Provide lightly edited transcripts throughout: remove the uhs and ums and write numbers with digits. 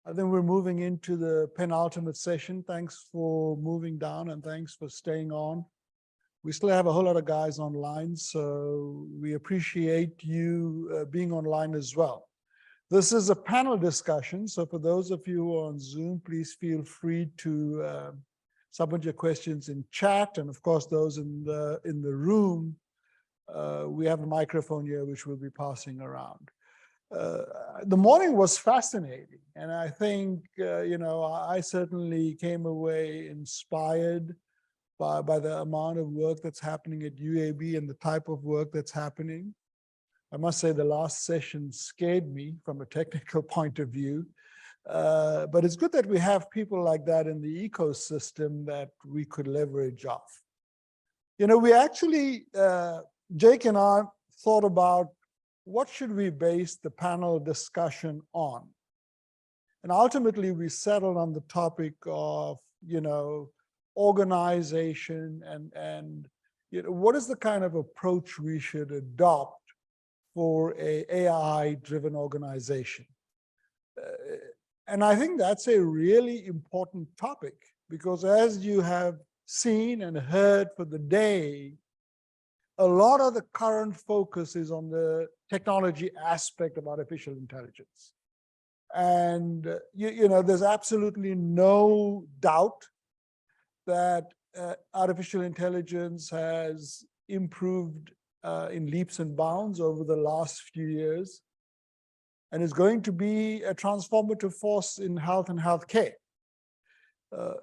I think we're moving into the penultimate session. Thanks for moving down and thanks for staying on. We still have a whole lot of guys online, so we appreciate you being online as well. This is a panel discussion, so for those of you who are on Zoom, please feel free to submit your questions in chat, and of course those in the room, we have a microphone here which we'll be passing around. The morning was fascinating, and I think, I certainly came away inspired by the amount of work that's happening at UAB and the type of work that's happening. I must say the last session scared me from a technical point of view, but it's good that we have people like that in the ecosystem that we could leverage off. We actually, Jake and I thought about what should we base the panel discussion on? And ultimately, we settled on the topic of, organization and what is the kind of approach we should adopt for an AI-driven organization? And I think that's a really important topic because as you have seen and heard for the day, a lot of the current focus is on the technology aspect of artificial intelligence. And, there's absolutely no doubt that artificial intelligence has improved in leaps and bounds over the last few years and is going to be a transformative force in health and healthcare.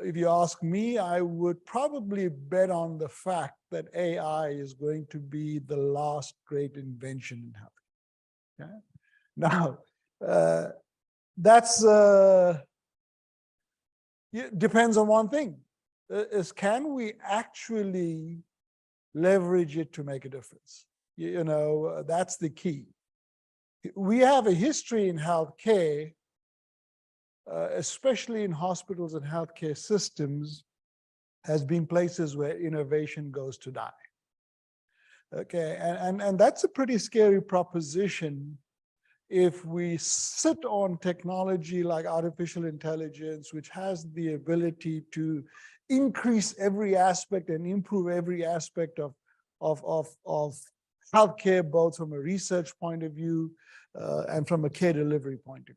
If you ask me, I would probably bet on the fact that AI is going to be the last great invention in health. Okay? Now, that's depends on one thing: is can we actually leverage it to make a difference? That's the key. We have a history in healthcare, especially in hospitals and healthcare systems, has been places where innovation goes to die. Okay, and that's a pretty scary proposition if we sit on technology like artificial intelligence, which has the ability to increase every aspect and improve every aspect of healthcare, both from a research point of view and from a care delivery point of view.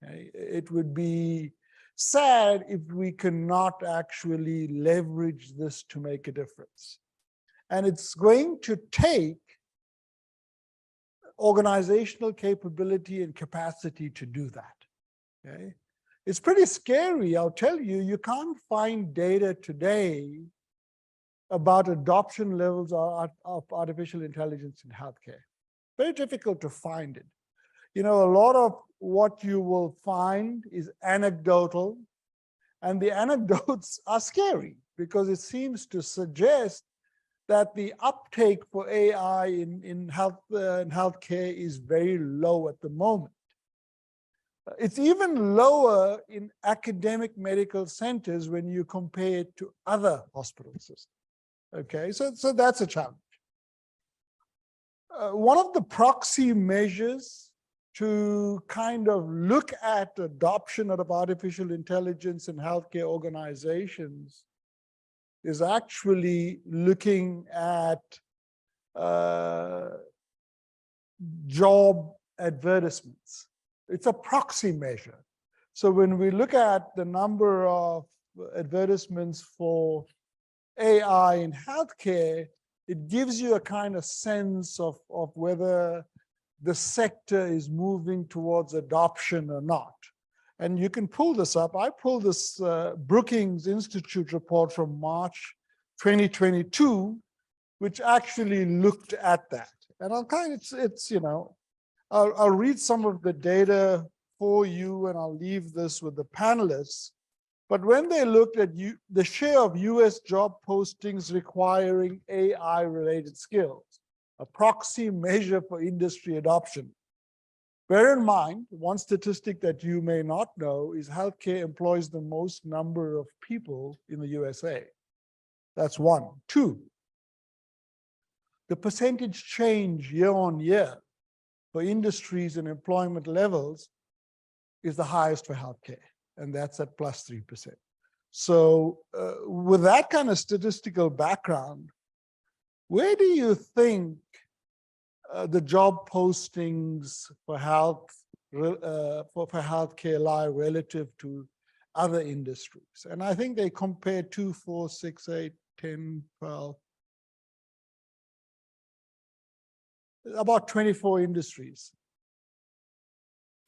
Okay? It would be sad if we cannot actually leverage this to make a difference. And it's going to take organizational capability and capacity to do that. Okay? It's pretty scary, I'll tell you. You can't find data today about adoption levels of artificial intelligence in healthcare. Very difficult to find it. A lot of what you will find is anecdotal, and the anecdotes are scary because it seems to suggest that the uptake for AI in healthcare is very low at the moment. It's even lower in academic medical centers when you compare it to other hospital systems. Okay, so that's a challenge. One of the proxy measures to kind of look at adoption of artificial intelligence in healthcare organizations is actually looking at job advertisements. It's a proxy measure. So when we look at the number of advertisements for AI in healthcare, it gives you a kind of sense of whether the sector is moving towards adoption or not. And you can pull this up. I pulled this Brookings Institute report from March 2022, which actually looked at that. And I'll read some of the data for you, and I'll leave this with the panelists. But when they looked at the share of US job postings requiring AI-related skills, a proxy measure for industry adoption. Bear in mind, one statistic that you may not know is healthcare employs the most number of people in the USA. That's one. Two, the percentage change year on year for industries and employment levels is the highest for healthcare, and that's at plus 3%. So with that kind of statistical background, where do you think the job postings for healthcare lie relative to other industries? And I think they compare 2, 4, 6, 8, 10, 12, about 24 industries.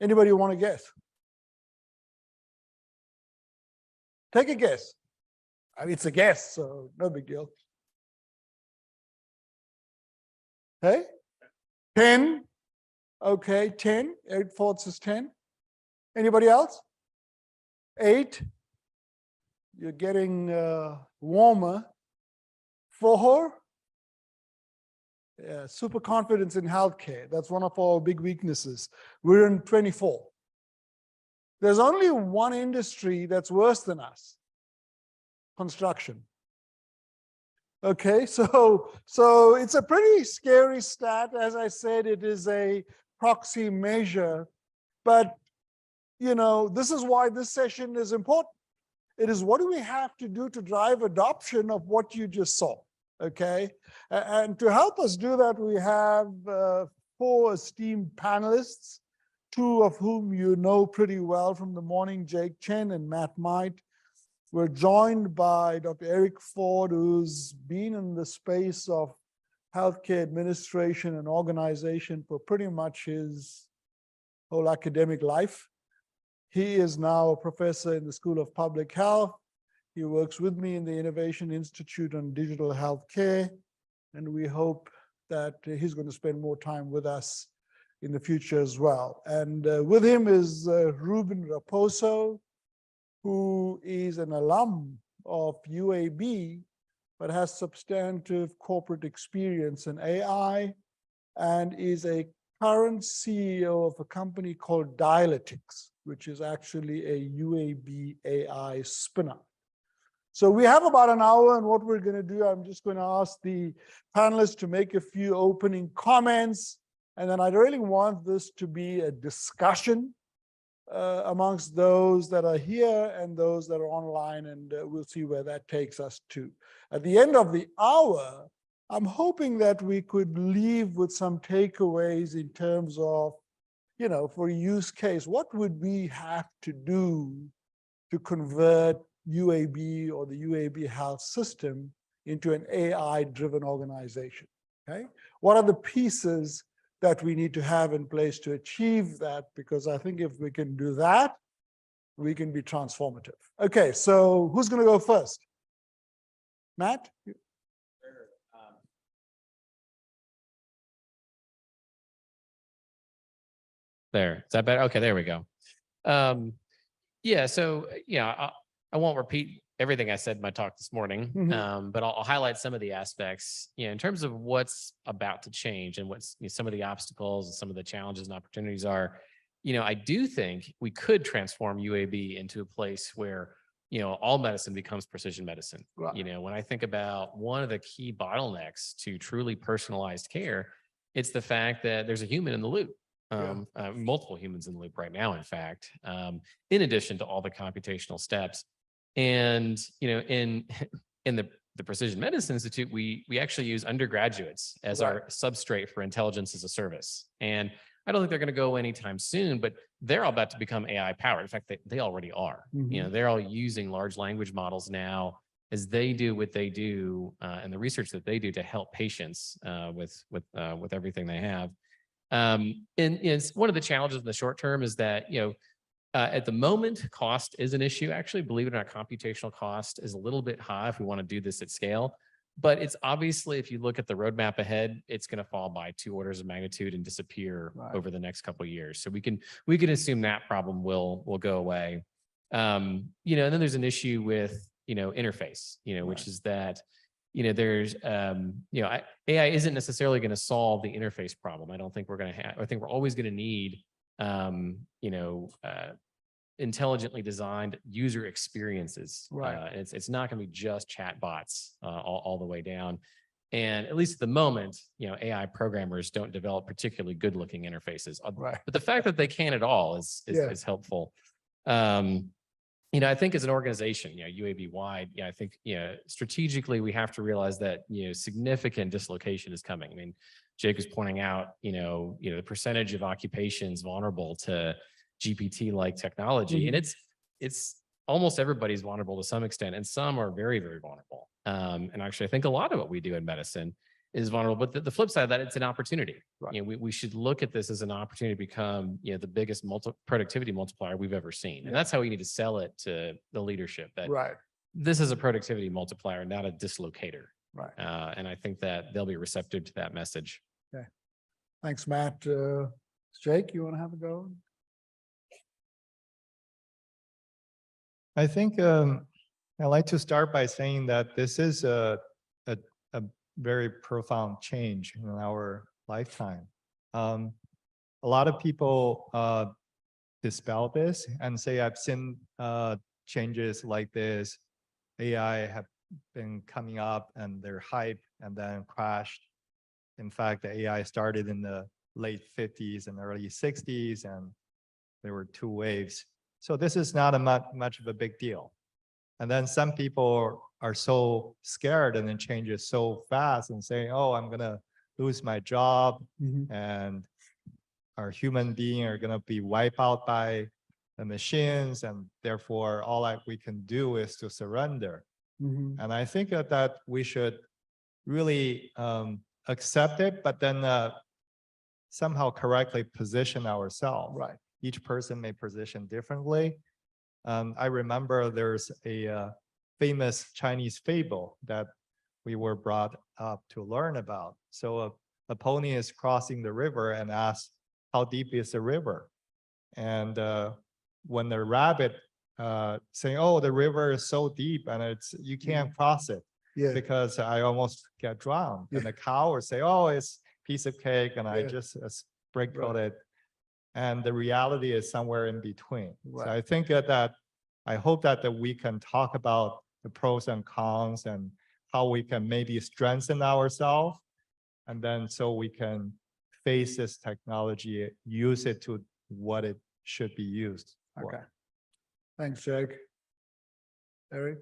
Anybody want to guess? Take a guess. I mean, it's a guess, so no big deal. Hey? 10? Okay, 10. 8/4 is 10. Anybody else? 8? You're getting warmer. 4? Yeah, super confidence in healthcare. That's one of our big weaknesses. We're in 24. There's only one industry that's worse than us: construction. Okay, so it's a pretty scary stat. As I said, it is a proxy measure, but this is why this session is important. It is, what do we have to do to drive adoption of what you just saw? Okay, and to help us do that, we have 4 esteemed panelists, 2 of whom you know pretty well from the morning, Jake Chen and Matt Might. We're joined by Dr. Eric Ford, who's been in the space of healthcare administration and organization for pretty much his whole academic life. He is now a professor in the School of Public Health. He works with me in the Innovation Institute on Digital Healthcare, and we hope that he's going to spend more time with us in the future as well. And with him is Ruben Raposo, who is an alum of UAB, but has substantive corporate experience in AI, and is a current CEO of a company called Dialectics, which is actually a UAB AI spin-off. So we have about an hour, and what we're going to do, I'm just going to ask the panelists to make a few opening comments, and then I really want this to be a discussion amongst those that are here and those that are online, and we'll see where that takes us to. At the end of the hour, I'm hoping that we could leave with some takeaways in terms of, for a use case, what would we have to do to convert UAB or the UAB health system into an AI-driven organization, okay? What are the pieces that we need to have in place to achieve that? Because I think if we can do that, we can be transformative. Okay, so who's going to go first? Matt? There, is that better? Okay, there we go. Yeah, so I won't repeat everything I said in my talk this morning, but I'll highlight some of the aspects, in terms of what's about to change and what's some of the obstacles and some of the challenges and opportunities are. I do think we could transform UAB into a place where, all medicine becomes precision medicine. Right. When I think about one of the key bottlenecks to truly personalized care, it's the fact that there's a human in the loop. Multiple humans in the loop right now, in fact, in addition to all the computational steps. And, in the Precision Medicine Institute, we actually use undergraduates as our substrate for intelligence as a service. And I don't think they're going to go anytime soon, but they're all about to become AI powered. In fact, they already are. They're all using large language models now as they do what they do and the research that they do to help patients with everything they have. And it's one of the challenges in the short term is that, at the moment, cost is an issue. Actually, believe it or not, computational cost is a little bit high if we want to do this at scale. But it's obviously, if you look at the roadmap ahead, it's going to fall by 2 orders of magnitude and disappear over the next couple of years. So we can assume that problem will go away. And then there's an issue with interface, which is that there's AI isn't necessarily going to solve the interface problem. I don't think we're going to have. I think we're always going to need intelligently designed user experiences. Right. It's not going to be just chat bots all the way down. And at least at the moment, AI programmers don't develop particularly good looking interfaces. Right. But the fact that they can at all is helpful. I think as an organization, UAB wide, I think, strategically we have to realize that, significant dislocation is coming. I mean, Jake was pointing out, the percentage of occupations vulnerable to GPT-like technology, and it's almost everybody's vulnerable to some extent, and some are very, very vulnerable. And actually, I think a lot of what we do in medicine is vulnerable. But the flip side of that, it's an opportunity. Right. We should look at this as an opportunity to become, the biggest productivity multiplier we've ever seen. And that's how we need to sell it to the leadership. That this is a productivity multiplier, not a dislocator. Right. And I think that they'll be receptive to that message. Okay. Thanks, Matt. Jake, you want to have a go? I think I'd like to start by saying that this is a very profound change in our lifetime. A lot of people dispel this and say, I've seen changes like this. AI have been coming up and they're hype and then crashed. In fact, the AI started in the late 50s and early 60s, and there were 2 waves. So this is not a much of a big deal. And then some people are so scared and then change it so fast and say, oh, I'm going to lose my job and our human being are going to be wiped out by the machines. And therefore, all that we can do is to surrender. And I think that we should really accept it, but then somehow correctly position ourselves. Right. Each person may position differently. I remember there's a famous Chinese fable that we were brought up to learn about. So a pony is crossing the river and asks, how deep is the river? And when the rabbit saying, oh, the river is so deep and you can't cross it because I almost get drowned. And the cow will say, oh, it's a piece of cake and I just sprinkled it. And the reality is somewhere in between. Right. So I think that I hope that we can talk about the pros and cons and how we can maybe strengthen ourselves, and then so we can face this technology, use it to what it should be used for. Okay. Thanks, Jake. Eric?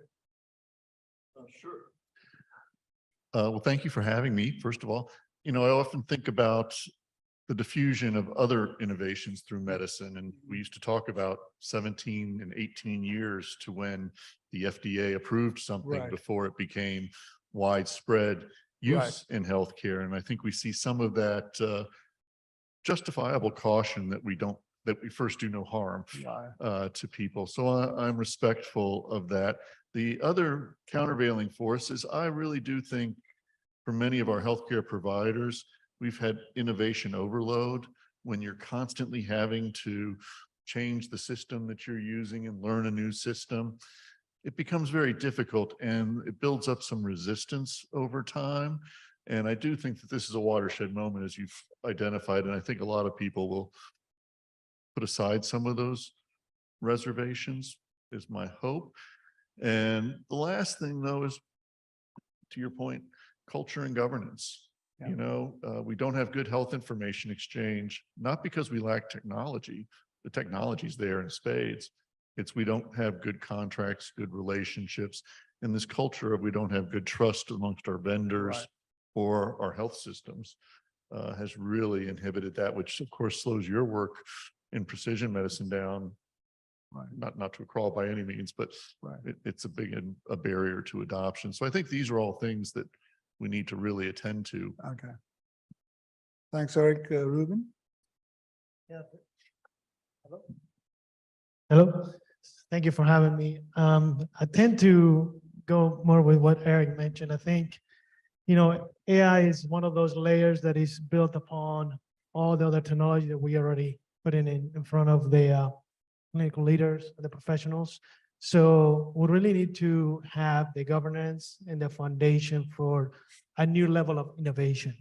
Sure. Well, thank you for having me, first of all. I often think about the diffusion of other innovations through medicine. And we used to talk about 17 and 18 years to when the FDA approved something before it became widespread use in healthcare. And I think we see some of that justifiable caution that we first do no harm to people. So I'm respectful of that. The other countervailing force is I really do think for many of our healthcare providers, we've had innovation overload when you're constantly having to change the system that you're using and learn a new system. It becomes very difficult and it builds up some resistance over time. And I do think that this is a watershed moment, as you've identified. And I think a lot of people will put aside some of those reservations, is my hope. And the last thing, though, is to your point, culture and governance. We don't have good health information exchange, not because we lack technology. The technology's there in spades. It's we don't have good contracts, good relationships, and this culture of we don't have good trust amongst our vendors or our health systems has really inhibited that, which of course slows your work in precision medicine down. Not to a crawl by any means, but it's a barrier to adoption. So I think these are all things that we need to really attend to. Okay. Thanks, Eric. Ruben? Yeah. Hello. Hello. Thank you for having me. I tend to go more with what Eric mentioned. I think, AI is one of those layers that is built upon all the other technology that we already put in front of the clinical leaders, the professionals. So we really need to have the governance and the foundation for a new level of innovation.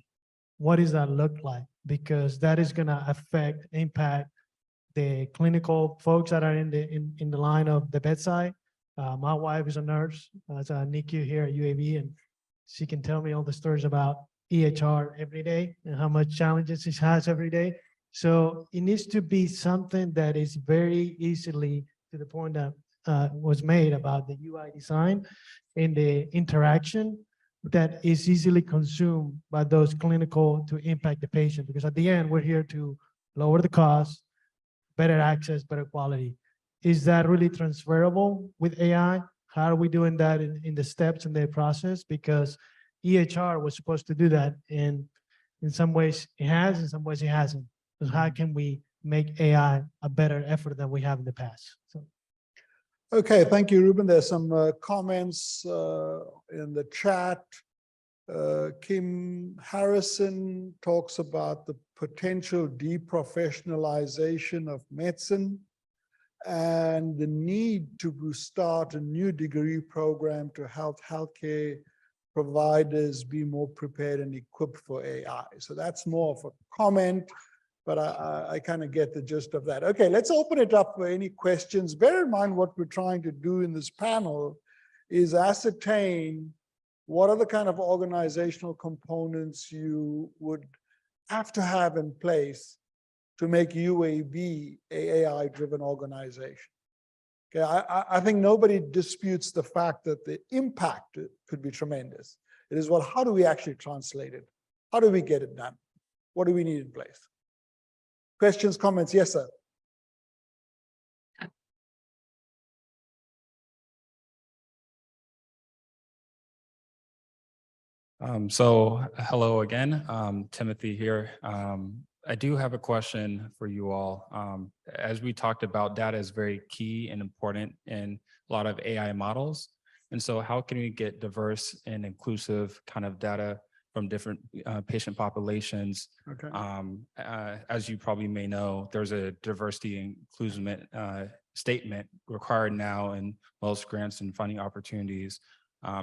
What does that look like? Because that is going to impact the clinical folks that are in the line of the bedside. My wife is a nurse as a NICU here at UAB, and she can tell me all the stories about EHR every day and how much challenges she has every day. So it needs to be something that is very easily, to the point that was made about the UI design and the interaction, that is easily consumed by those clinical to impact the patient. Because at the end, we're here to lower the cost, better access, better quality. Is that really transferable with AI? How are we doing that in the steps in the process? Because EHR was supposed to do that, and in some ways it has, in some ways it hasn't. So how can we make AI a better effort than we have in the past? So. Okay, thank you, Ruben. There's some comments in the chat. Kim Harrison talks about the potential deprofessionalization of medicine and the need to start a new degree program to help healthcare providers be more prepared and equipped for AI. So that's more of a comment, but I kind of get the gist of that. Okay, let's open it up for any questions. Bear in mind what we're trying to do in this panel is ascertain what are the kind of organizational components you would have to have in place to make UAB an AI-driven organization. Okay, I think nobody disputes the fact that the impact could be tremendous. It is, well, how do we actually translate it? How do we get it done? What do we need in place? Questions, comments? Yes, sir. Hello again, Timothy here. I do have a question for you all. As we talked about, data is very key and important in a lot of AI models. And so how can we get diverse and inclusive kind of data from different patient populations? Okay. As you probably may know, there's a diversity and inclusion statement required now in most grants and funding opportunities.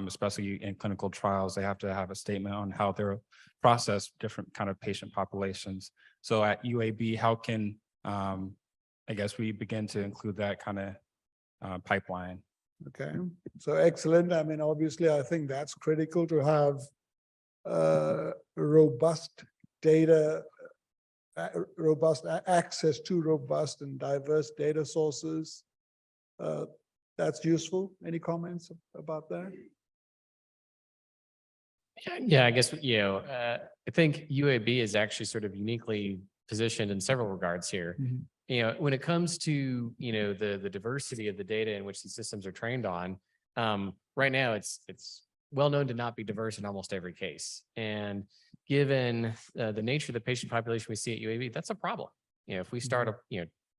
Especially in clinical trials, they have to have a statement on how they're process different kind of patient populations. So at UAB, how can, I guess we begin to include that kind of pipeline? Okay, so excellent. I mean, obviously, I think that's critical to have robust data, robust access to robust and diverse data sources. That's useful. Any comments about that? Yeah, I guess, I think UAB is actually sort of uniquely positioned in several regards here. Mm-hmm. When it comes to, the diversity of the data in which these systems are trained on, right now it's well known to not be diverse in almost every case. And given the nature of the patient population we see at UAB, that's a problem. If we start,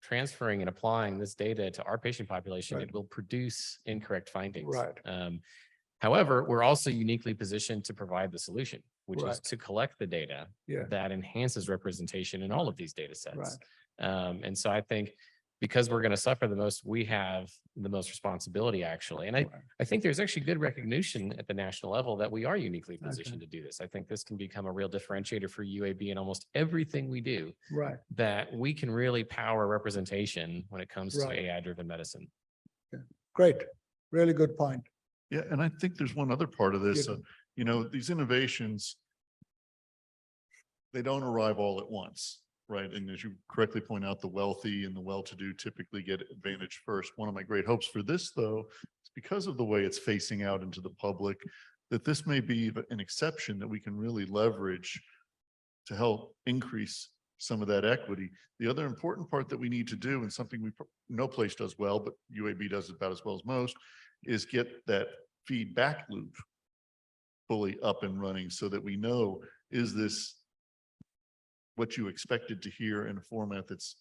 transferring and applying this data to our patient population, Right. it will produce incorrect findings. Right. However, we're also uniquely positioned to provide the solution, which Right. is to collect the data that enhances representation in all of these data sets. Right. And so I think because we're going to suffer the most, we have the most responsibility, actually. And I think there's actually good recognition at the national level that we are uniquely positioned to do this. I think this can become a real differentiator for UAB in almost everything we do. Right. That we can really power representation when it comes Right. to AI-driven medicine. Okay. Great. Really good point. Yeah, and I think there's one other part of this. Yeah. These innovations, they don't arrive all at once, right? And as you correctly point out, the wealthy and the well-to-do typically get advantage first. One of my great hopes for this, though, is because of the way it's facing out into the public, that this may be an exception that we can really leverage to help increase some of that equity. The other important part that we need to do, and something no place does well, but UAB does about as well as most, is get that feedback loop fully up and running so that we know, is this what you expected to hear in a format that's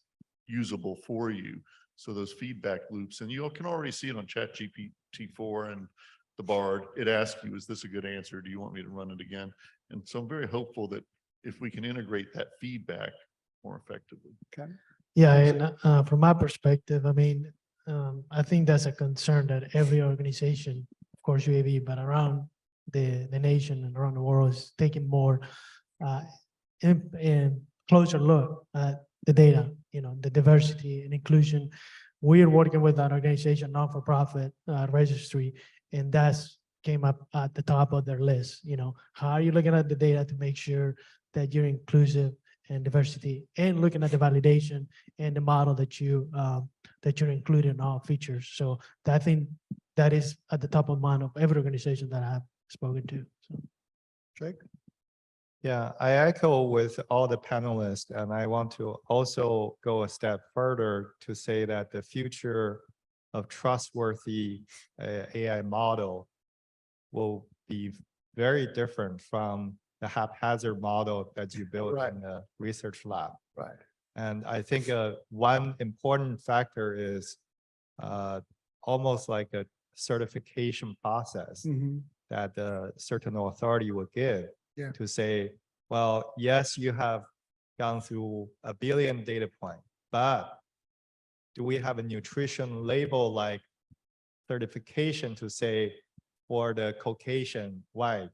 usable for you? So those feedback loops, and you can already see it on ChatGPT-4 and the Bard. It asks you, is this a good answer? Do you want me to run it again? And so I'm very hopeful that if we can integrate that feedback more effectively. Okay. Yeah, and from my perspective, I mean, I think that's a concern that every organization, of course UAB, but around the nation and around the world is taking more and closer look at the data, the diversity and inclusion. We are working with an organization, not-for-profit registry, and that's came up at the top of their list. How are you looking at the data to make sure that you're inclusive and diversity, and looking at the validation and the model that you're including in all features. So I think that is at the top of mind of every organization that I've spoken to. So. Jake? Yeah, I echo with all the panelists, and I want to also go a step further to say that the future of trustworthy AI model will be very different from the haphazard model that you built Right. in the research lab. Right. And I think one important factor is almost like a certification process Mhm. that a certain authority would give Yeah. to say, well, yes, you have gone through 1 billion data points, but do we have a nutrition label like certification to say for the Caucasian white,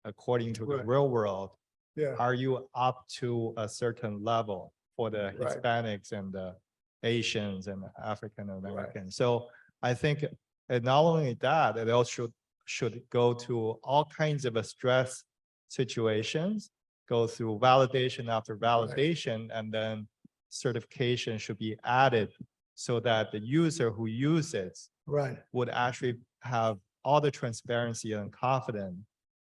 according to the Right. real world, Yeah. are you up to a certain level for the Right. Hispanics and the Asians and the African Americans? So I think not only that, it also should go to all kinds of stress situations, go through validation after validation, and then certification should be added so that the user who uses Right. would actually have all the transparency and confidence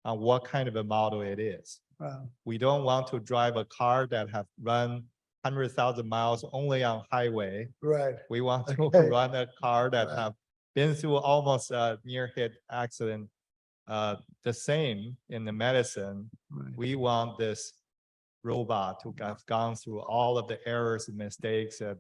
on what kind of a model it is. Wow. We don't want to drive a car that have run 100,000 miles only on highway. Right. We want to Okay. run a car that Right. have been through almost a near hit accident. The same in the medicine. Right. We want this robot to have gone through all of the errors and mistakes that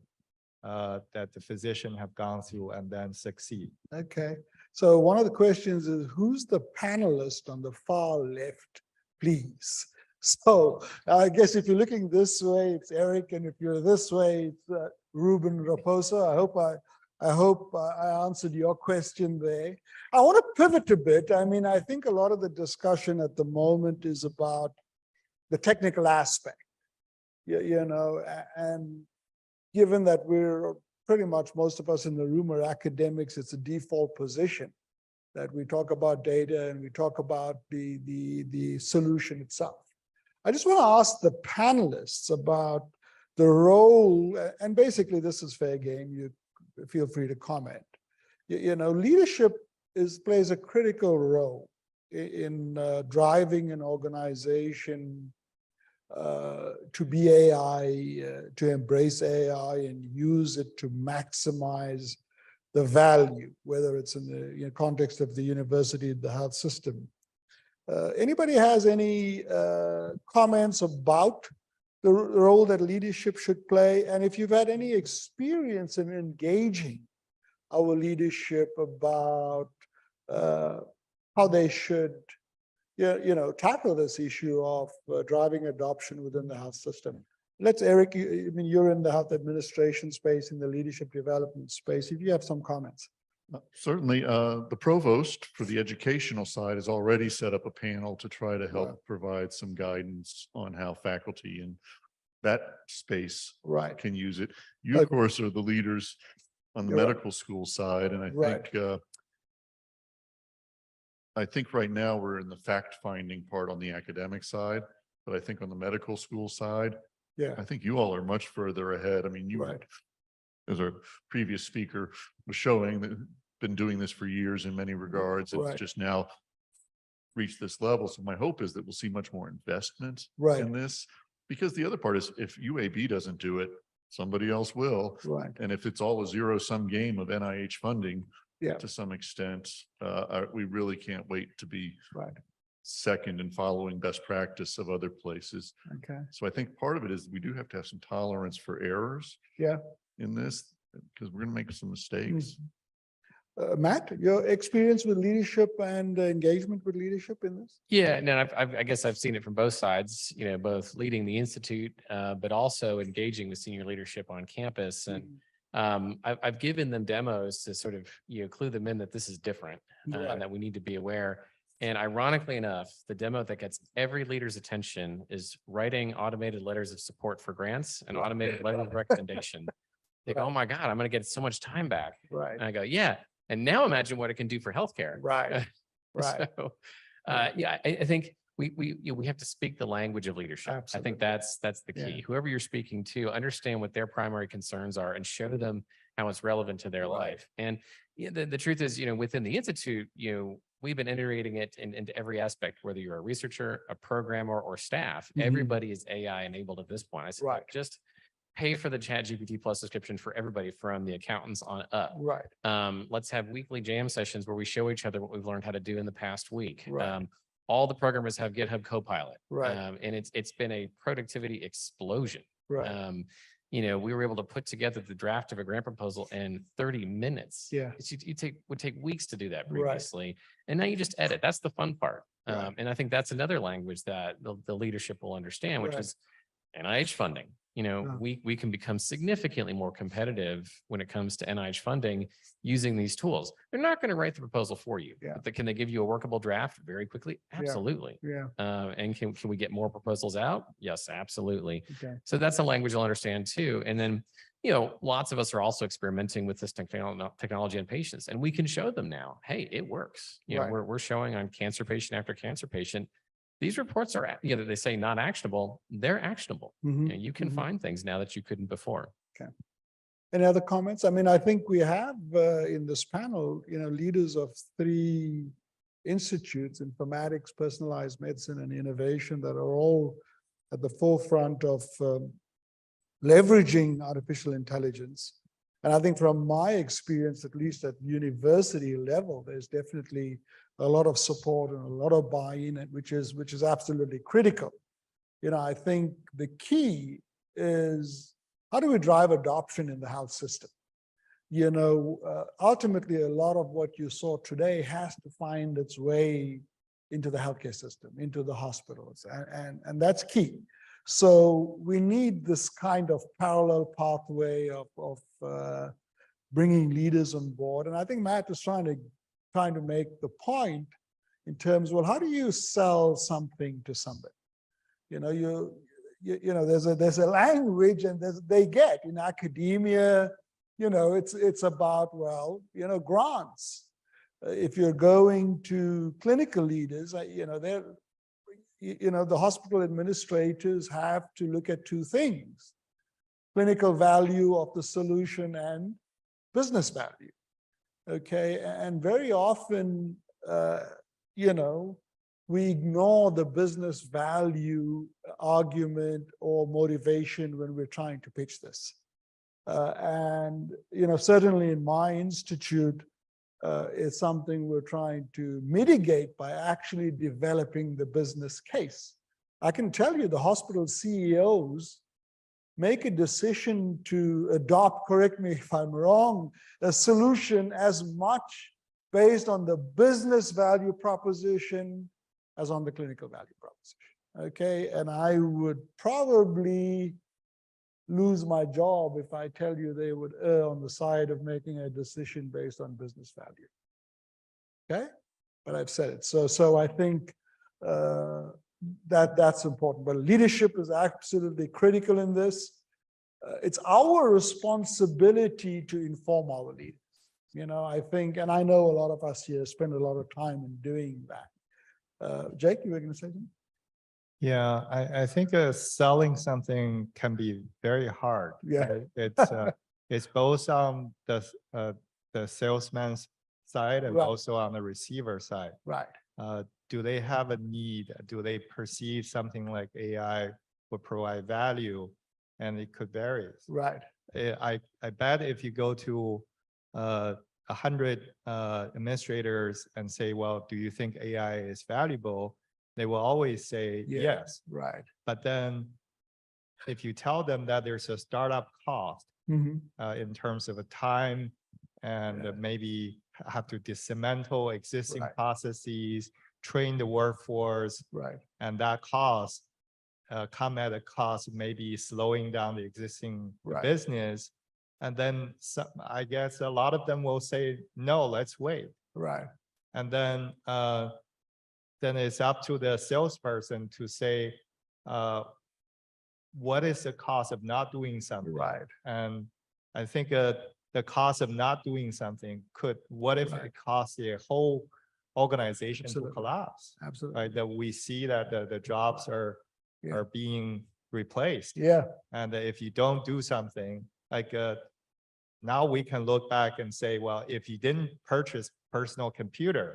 the physician have gone through and then succeed. Okay. So one of the questions is, who's the panelist on the far left, please? So I guess if you're looking this way, it's Eric, and if you're this way, it's Ruben Raposa. I hope I answered your question there. I want to pivot a bit. I mean, I think a lot of the discussion at the moment is about the technical aspect, and given that we're pretty much, most of us in the room are academics, it's a default position that we talk about data and we talk about the solution itself. I just want to ask the panelists about the role, and basically this is fair game, you feel free to comment. Leadership plays a critical role in driving an organization to be AI, to embrace AI and use it to maximize the value, whether it's in the context of the university, the health system. Anybody has any comments about the role that leadership should play? And if you've had any experience in engaging our leadership about how they should tackle this issue of driving adoption within the health system. Eric, you're in the health administration space, in the leadership development space, if you have some comments. Certainly, the provost for the educational side has already set up a panel to try to help provide some guidance on how faculty in that space can use it. You, of course, are the leaders on the medical school side, and I think right now we're in the fact-finding part on the academic side, but I think on the medical school side, I think you all are much further ahead. I mean, as our previous speaker was showing, that been doing this for years in many regards. It's just now reached this level. So my hope is that we'll see much more investment in this, because the other part is, if UAB doesn't do it, somebody else will. And if it's all a zero-sum game of NIH funding, to some extent, we really can't wait to be second and following best practice of other places. So I think part of it is we do have to have some tolerance for errors in this, because we're going to make some mistakes. Matt, your experience with leadership and engagement with leadership in this? Yeah, no, I guess I've seen it from both sides, both leading the Institute, but also engaging with senior leadership on campus. And I've given them demos to sort of, clue them in that this is different and that we need to be aware. And ironically enough, the demo that gets every leader's attention is writing automated letters of support for grants and automated letters of recommendation. They go, oh my God, I'm going to get so much time back. And I go, yeah. And now imagine what it can do for healthcare. Right. So, yeah, I think we have to speak the language of leadership. I Absolutely. think that's the key. Yeah. Whoever you're speaking to, understand what their primary concerns are and show them how it's relevant to their Right. life. And the truth is, within the Institute, we've been integrating it into every aspect, whether you're a researcher, a programmer, or staff. Mhm. Everybody is AI enabled at this point. I said, Right. just pay for the ChatGPT Plus subscription for everybody from the accountants on up. Right. Let's have weekly jam sessions where we show each other what we've learned how to do in the past week. Right. All the programmers have GitHub Copilot. Right. And it's been a productivity explosion. Right. We were able to put together the draft of a grant proposal in 30 minutes. Yeah. Would take weeks to do that Right. previously. And now you just edit. That's the fun part. Right. And I think that's another language that the leadership will understand, which Right. is NIH funding. We can become significantly more competitive when it comes to NIH funding using these tools. They're not going to write the proposal for you, Yeah. but can they give you a workable draft very quickly? Absolutely. Yeah. And can we get more proposals out? Yes, absolutely. Okay. So that's a language you'll understand too. And then, lots of us are also experimenting with this technology on patients, and we can show them now, hey, it works. Right. We're showing on cancer patient after cancer patient. These reports are, they say not actionable. They're actionable. Mhm. You can Mhm. find things now that you couldn't before. Any other comments? I mean, I think we have in this panel, leaders of 3 institutes, informatics, personalized medicine, and innovation, that are all at the forefront of leveraging artificial intelligence. And I think from my experience, at least at university level, there's definitely a lot of support and a lot of buy-in, which is absolutely critical. I think the key is, how do we drive adoption in the health system? Ultimately, a lot of what you saw today has to find its way into the healthcare system, into the hospitals, and that's key. So we need this kind of parallel pathway of bringing leaders on board. And I think Matt is trying to make the point in terms, well, how do you sell something to somebody? There's a language, and they get in academia, it's about, grants. If you're going to clinical leaders, the hospital administrators have to look at 2 things: clinical value of the solution and business value. Okay, and very often, we ignore the business value argument or motivation when we're trying to pitch this. And certainly in my institute, it's something we're trying to mitigate by actually developing the business case. I can tell you the hospital CEOs make a decision to adopt, correct me if I'm wrong, a solution as much based on the business value proposition as on the clinical value proposition. Okay, and I would probably lose my job if I tell you they would err on the side of making a decision based on business value. Okay, but I've said it. So I think that's important. But leadership is absolutely critical in this. It's our responsibility to inform our leaders. I think, and I know a lot of us here spend a lot of time in doing that. Jake, you were going to say something? Yeah, I think selling something can be very hard. Yeah. Right? It's both on the salesman's side and Right. also on the receiver side. Right. Do they have a need? Do they perceive something like AI will provide value? And it could vary. Right. I bet if you go to 100 administrators and say, well, do you think AI is valuable? They will always say yes. Right. But then if you tell them that there's a startup cost in terms of a time and maybe have to dismantle existing processes, train the workforce, and that cost come at a cost, maybe slowing down the existing business. And then I guess a lot of them will say, no, let's wait. Right. And then it's up to the salesperson to say, what is the cost of not doing something? Right. And I think the cost of not doing something what if it costs a whole organization to Absolutely. collapse. Absolutely. Right, that we see that the jobs Yeah. are being replaced. Yeah, And if you don't do something, like now we can look back and say, well, if you didn't purchase personal computer,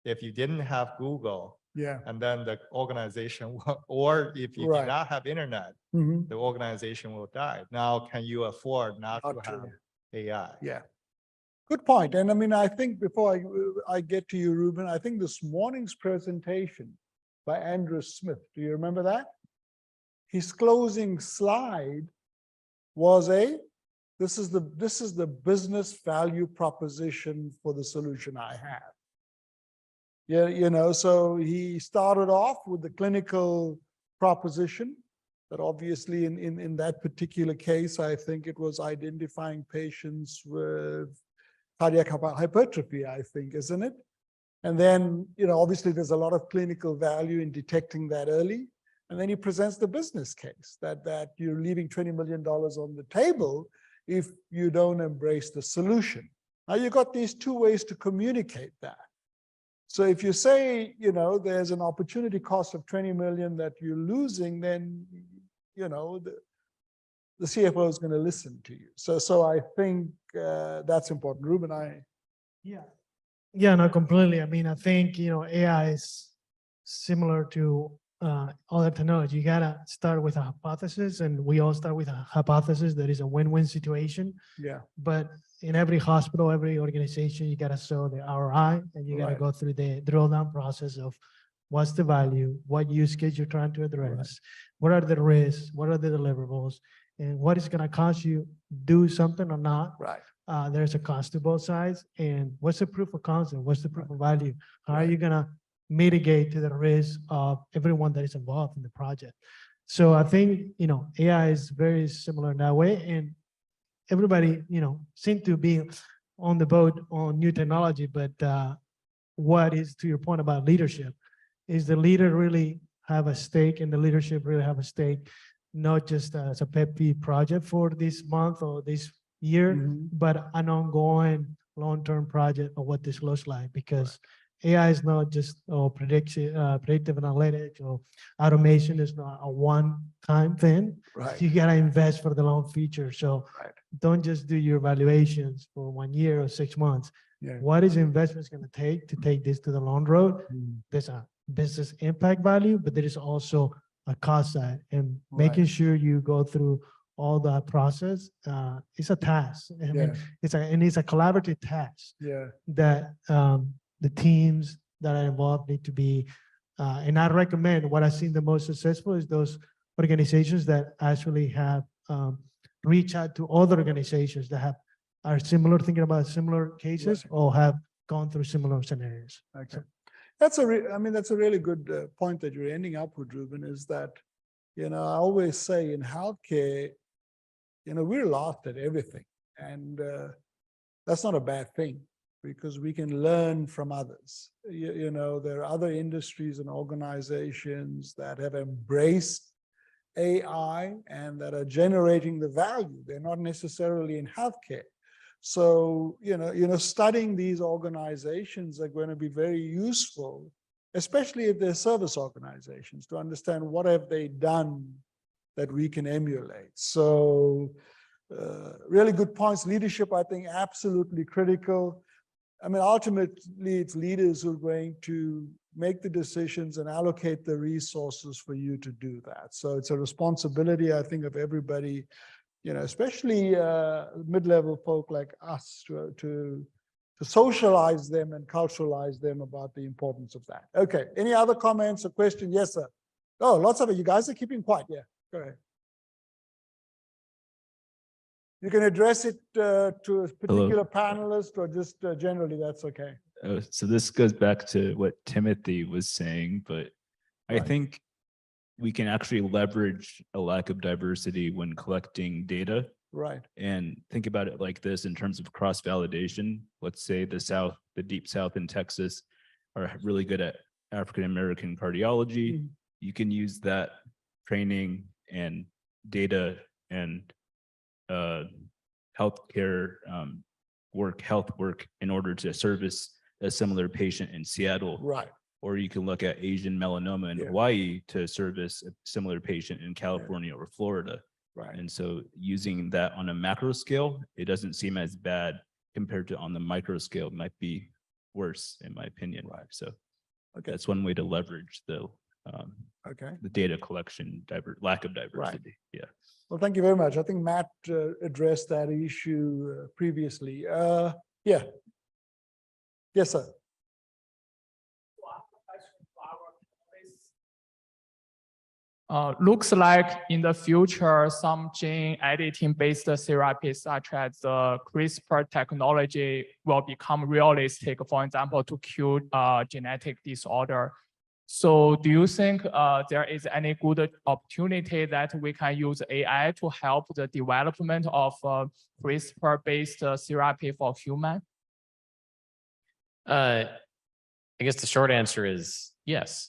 if you didn't have Google, yeah. and then the organization, or if you Right. did not have internet, Mhm. the organization will die. Now, can you afford not Not to have to. AI? Yeah. Good point. And I mean, I think before I get to you, Ruben, I think this morning's presentation by Andrew Smith, do you remember that? His closing slide was this is the business value proposition for the solution I have. Yeah, you know, so he started off with the clinical proposition, but obviously in that particular case, I think it was identifying patients with cardiac hypertrophy, I think, isn't it? And then, you know, obviously there's a lot of clinical value in detecting that early. And then he presents the business case that you're leaving $20 million on the table if you don't embrace the solution. Now you've got these two ways to communicate that. So if you say, you know, there's an opportunity cost of 20 million that you're losing, then, you know, the CFO is going to listen to you. So I think that's important. Ruben, Yeah, no, completely. I mean, I think, you know, AI is similar to other technology. You gotta start with a hypothesis, and we all start with a hypothesis that is a win-win situation. yeah, But in every hospital, every organization, you gotta show the ROI, and you gotta Right. go through the drill down process of what's the value, what use case you're trying to address, what are the risks, what are the deliverables, and what is gonna cost you do something or not. right. There's a cost to both sides, and what's the proof of concept? What's the proof of value? How are Right. you gonna mitigate to the risk of everyone that is involved in the project? So I think, you know, AI is very similar in that way, and everybody, you know, seem to be on the boat on new technology, but what is, to your point about leadership, is the leader really have a stake, and the leadership really have a stake, not just as a pet peeve project for this month or this year, Mhm. but an ongoing long-term project of what this looks like, because AI is not just predictive analytics or automation is not a one-time thing. Right. You gotta invest for the long future. So Right. don't just do your evaluations for 1 year or 6 months. Yeah. What is investments going to take this to the long road? Mm. There's a business impact value, but there is also a cost side, and Right. making sure you go through all that process. It's a task. I mean, Yeah. it's a collaborative task Yeah. that the teams that are involved need to be. And I recommend, what I've seen the most successful is those organizations that actually have reach out to other organizations that are similar, thinking about similar cases, Right. or have gone through similar scenarios. Okay. I mean, that's a really good point that you're ending up with, Ruben, is that, you know, I always say in healthcare, you know, we're lost at everything. And that's not a bad thing, because we can learn from others. You know, there are other industries and organizations that have embraced AI and that are generating the value. They're not necessarily in healthcare. So, you know, studying these organizations are going to be very useful, especially if they're service organizations, to understand what have they done that we can emulate. So really good points. Leadership, I think, absolutely critical. I mean, ultimately, it's leaders who are going to make the decisions and allocate the resources for you to do that. So it's a responsibility, I think, of everybody, you know, especially mid-level folk like us, to socialize them and culturalize them about the importance of that. Okay, any other comments or questions? Yes, sir. Oh, lots of it. You guys are keeping quiet. Yeah, go ahead. You can address it to a particular panelist, or just generally, that's okay. So this goes back to what Timothy was saying, but I Right. think we can actually leverage a lack of diversity when collecting data, Right. and think about it like this in terms of cross-validation. Let's say the deep South in Texas are really good at African-American cardiology. Mhm. You can use that training and data and healthcare health work in order to service a similar patient in Seattle. Right. Or you can look at Asian melanoma in Hawaii to service a similar patient in California or Florida. Right. And so using that on a macro scale, it doesn't seem as bad compared to on the micro scale might be worse, in my opinion. Right. So that's one way to leverage the data collection, lack of diversity. Yeah. Well, thank you very much. I think Matt addressed that issue previously. Yeah. Yes, sir. Looks like in the future, some gene editing based therapies such as the CRISPR technology will become realistic, for example, to cure genetic disorder. So do you think there is any good opportunity that we can use AI to help the development of CRISPR-based therapy for human? I guess the short answer is yes.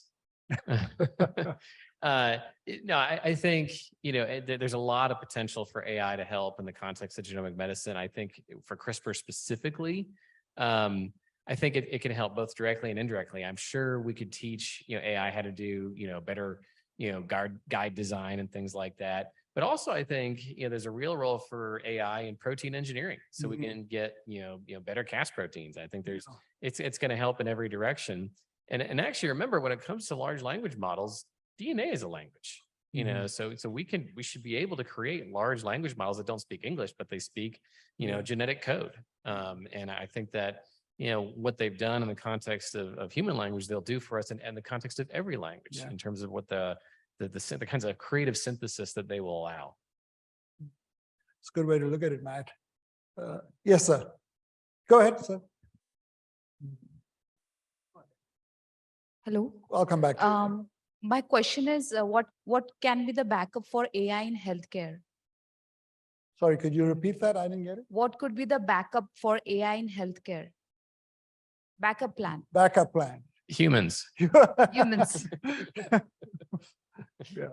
No, I think, there's a lot of potential for AI to help in the context of genomic medicine. I think for CRISPR specifically, I think it can help both directly and indirectly. I'm sure we could teach, AI how to do, better, guide design and things like that. But also I think, there's a real role for AI in protein engineering. So we can get, better Cas proteins. I think it's going to help in every direction. And actually remember, when it comes to large language models, DNA is a language, so we should be able to create large language models that don't speak English, but they speak, genetic code. And I think that, what they've done in the context of human language, they'll do for us in the context of every language in terms of what the kinds of creative synthesis that they will allow. It's a good way to look at it, Matt. Yes, sir. Go ahead, sir. Hello. I'll come back to you. My question is, what can be the backup for AI in healthcare? Sorry, could you repeat that? I didn't get it. What could be the backup for AI in healthcare? Backup plan. Backup plan. Humans. Humans. Yeah.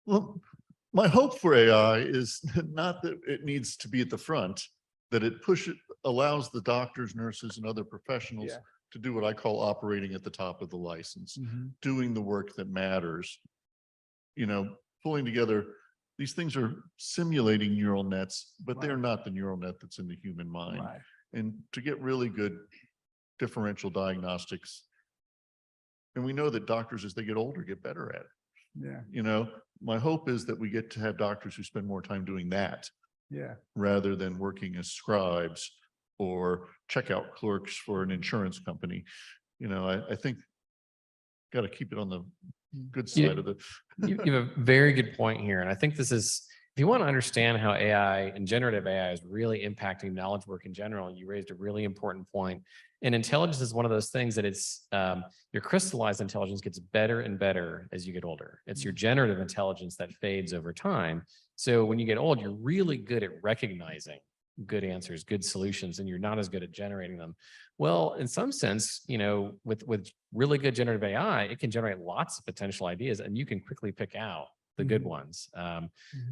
Well, my hope for AI is not that it needs to be at the front, that it allows the doctors, nurses, and other professionals to do what I call operating at the top of the license, doing the work that matters, pulling together. These things are simulating neural nets, but they're not the neural net that's in the human mind. Right. And to get really good differential diagnostics, and we know that doctors, as they get older, get better at it. Yeah. My hope is that we get to have doctors who spend more time doing that, rather than working as scribes or checkout clerks for an insurance company. I think got to keep it on the good side of the. You have a very good point here. And I think this is, if you want to understand how AI and generative AI is really impacting knowledge work in general, you raised a really important point. And intelligence is one of those things that your crystallized intelligence gets better and better as you get older. It's your generative intelligence that fades over time. So when you get old, you're really good at recognizing good answers, good solutions, and you're not as good at generating them. Well, in some sense, with really good generative AI, it can generate lots of potential ideas, and you can quickly pick out the good ones.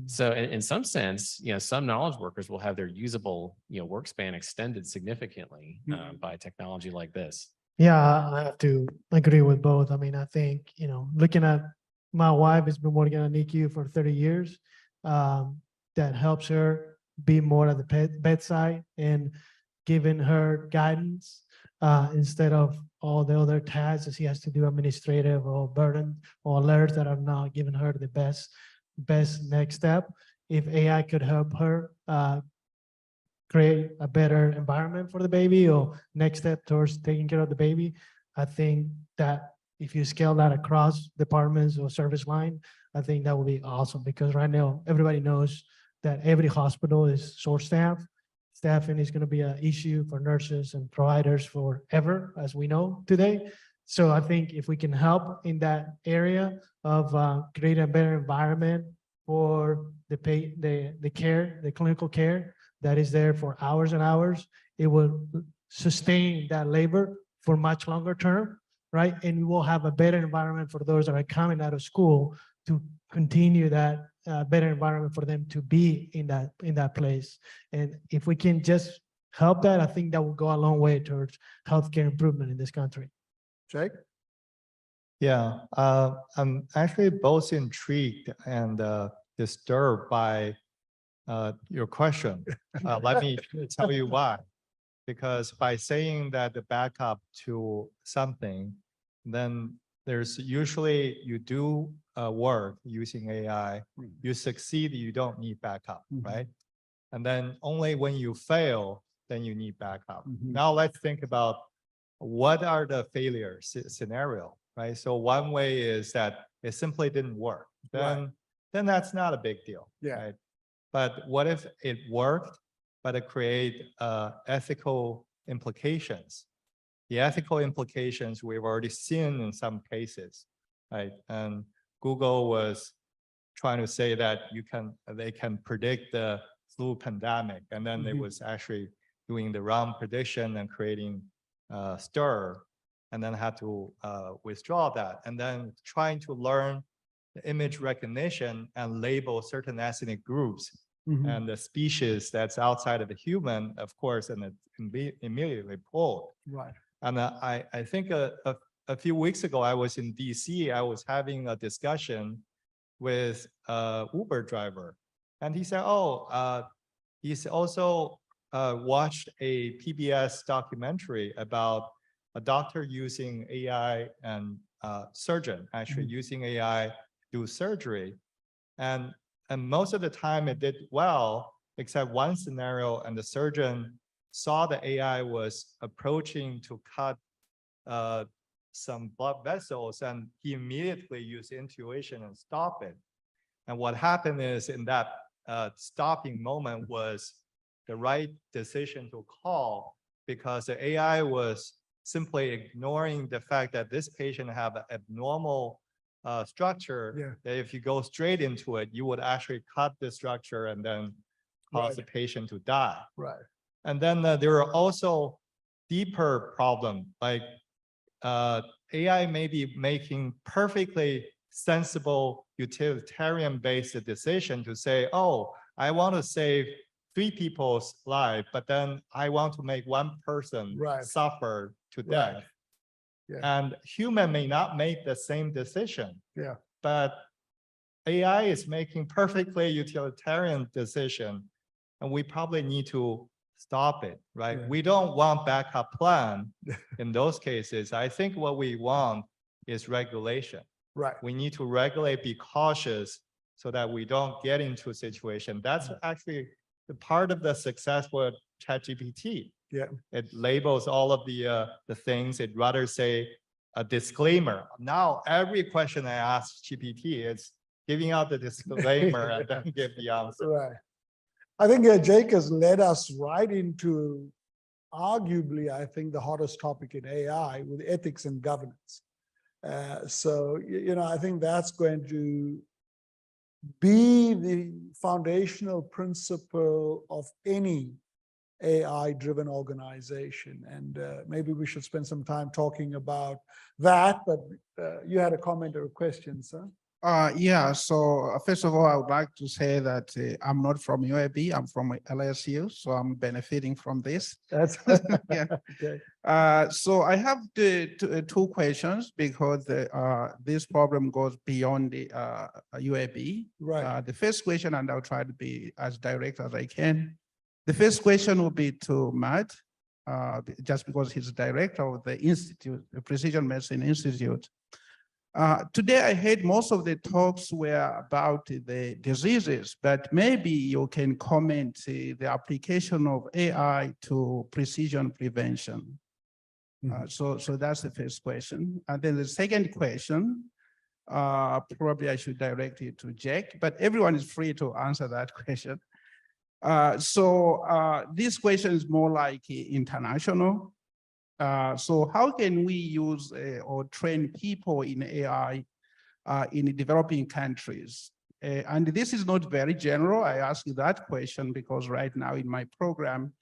So in some sense, some knowledge workers will have their usable, work span extended significantly by technology like this. Yeah, I have to agree with both. I mean, I think, looking at my wife has been working on NICU for 30 years. That helps her be more at the bedside and giving her guidance instead of all the other tasks that she has to do, administrative or burden or alerts that are not giving her the best next step. If AI could help her create a better environment for the baby or next step towards taking care of the baby, I think that if you scale that across departments or service line, I think that would be awesome, because right now everybody knows that every hospital is short staff. Staffing is going to be an issue for nurses and providers forever, as we know today. So I think if we can help in that area of creating a better environment for the care, the clinical care that is there for hours and hours, it will sustain that labor for much longer term, right? And we will have a better environment for those that are coming out of school to continue that better environment for them to be in that place. And if we can just help that, I think that will go a long way towards healthcare improvement in this country. Jake? Yeah, I'm actually both intrigued and disturbed by your question. Let me tell you why. Because by saying that the backup to something, then there's usually you do work using AI, you succeed, you don't need backup, right? And then only when you fail, then you need backup. Now let's think about what are the failure scenario, right? So one way is that it simply didn't work. Then that's not a big deal, right? But what if it worked, but it create ethical implications? The ethical implications we've already seen in some cases, right? And Google was trying to say that they can predict the flu pandemic, and then they was actually doing the wrong prediction and creating stir, and then had to withdraw that, and then trying to learn the image recognition and label certain ethnic groups and the species that's outside of the human, of course, and it can be immediately pulled. Right. And I think a few weeks ago, I was in DC, I was having a discussion with a Uber driver. And he said, he's also watched a PBS documentary about a doctor using AI and surgeon actually using AI to do surgery. And most of the time it did well, except one scenario, and the surgeon saw the AI was approaching to cut some blood vessels, and he immediately used intuition and stopped it. And what happened is in that stopping moment was the right decision to call, because the AI was simply ignoring the fact that this patient have an abnormal structure, that if you go straight into it, you would actually cut the structure and then cause the patient to die. Right. And then there are also deeper problems, like AI may be making perfectly sensible utilitarian-based decision to say, oh, I want to save 3 people's life, but then I want to make 1 person suffer to death. And human may not make the same decision. But AI is making perfectly utilitarian decision, and we probably need to stop it, right? We don't want backup plan in those cases. I think what we want is regulation. We need to regulate, be cautious, so that we don't get into a situation. That's actually the part of the successful ChatGPT. It labels all of the things. It rather say a disclaimer. Now every question I ask GPT, it's giving out the disclaimer and then give the answer. I think Jake has led us right into arguably, I think, the hottest topic in AI with ethics and governance. So, I think that's going to be the foundational principle of any AI-driven organization. And maybe we should spend some time talking about that, but you had a comment or a question, sir? Yeah, so first of all, I would like to say that I'm not from UAB, I'm from LSU, so I'm benefiting from this. That's yeah. Okay. So I have the 2 questions, because this problem goes beyond the UAB. The first question, and I'll try to be as direct as I can. The first question will be to Matt, just because he's director of the Institute, the Precision Medicine Institute. Today, I heard most of the talks were about the diseases, but maybe you can comment the application of AI to precision prevention. So that's the first question. And then the second question, probably I should direct it to Jack, but everyone is free to answer that question. This question is more like international. So how can we use or train people in AI in developing countries? And this is not very general. I ask you that question because right now in my program,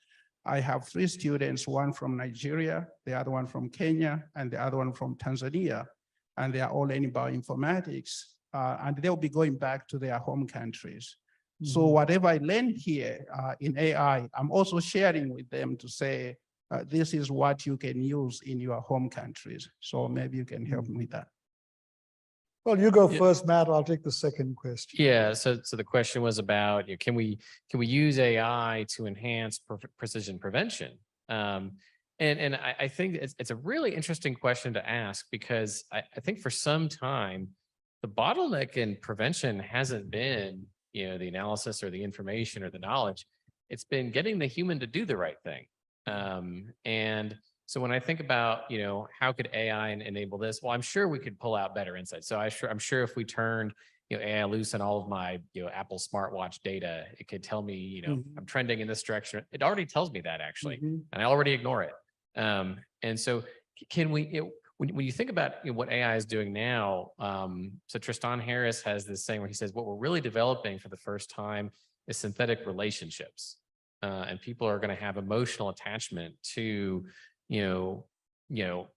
I have 3 students, one from Nigeria, the other one from Kenya, and the other one from Tanzania. And they are all learning about informatics. And they'll be going back to their home countries. So whatever I learned here in AI, I'm also sharing with them to say, this is what you can use in your home countries. So maybe you can help me with that. Well, you go first, Matt. I'll take the second question. Yeah. So the question was about, can we use AI to enhance precision prevention? And I think it's a really interesting question to ask, because I think for some time, the bottleneck in prevention hasn't been, the analysis or the information or the knowledge. It's been getting the human to do the right thing. And so when I think about, how could AI enable this? Well, I'm sure we could pull out better insights. So I'm sure if we turned, AI loose on all of my, Apple smartwatch data, it could tell me, I'm trending in this direction. It already tells me that, actually, and I already ignore it. And so can we, when you think about what AI is doing now, so Tristan Harris has this saying where he says, what we're really developing for the first time is synthetic relationships. And people are going to have emotional attachment to,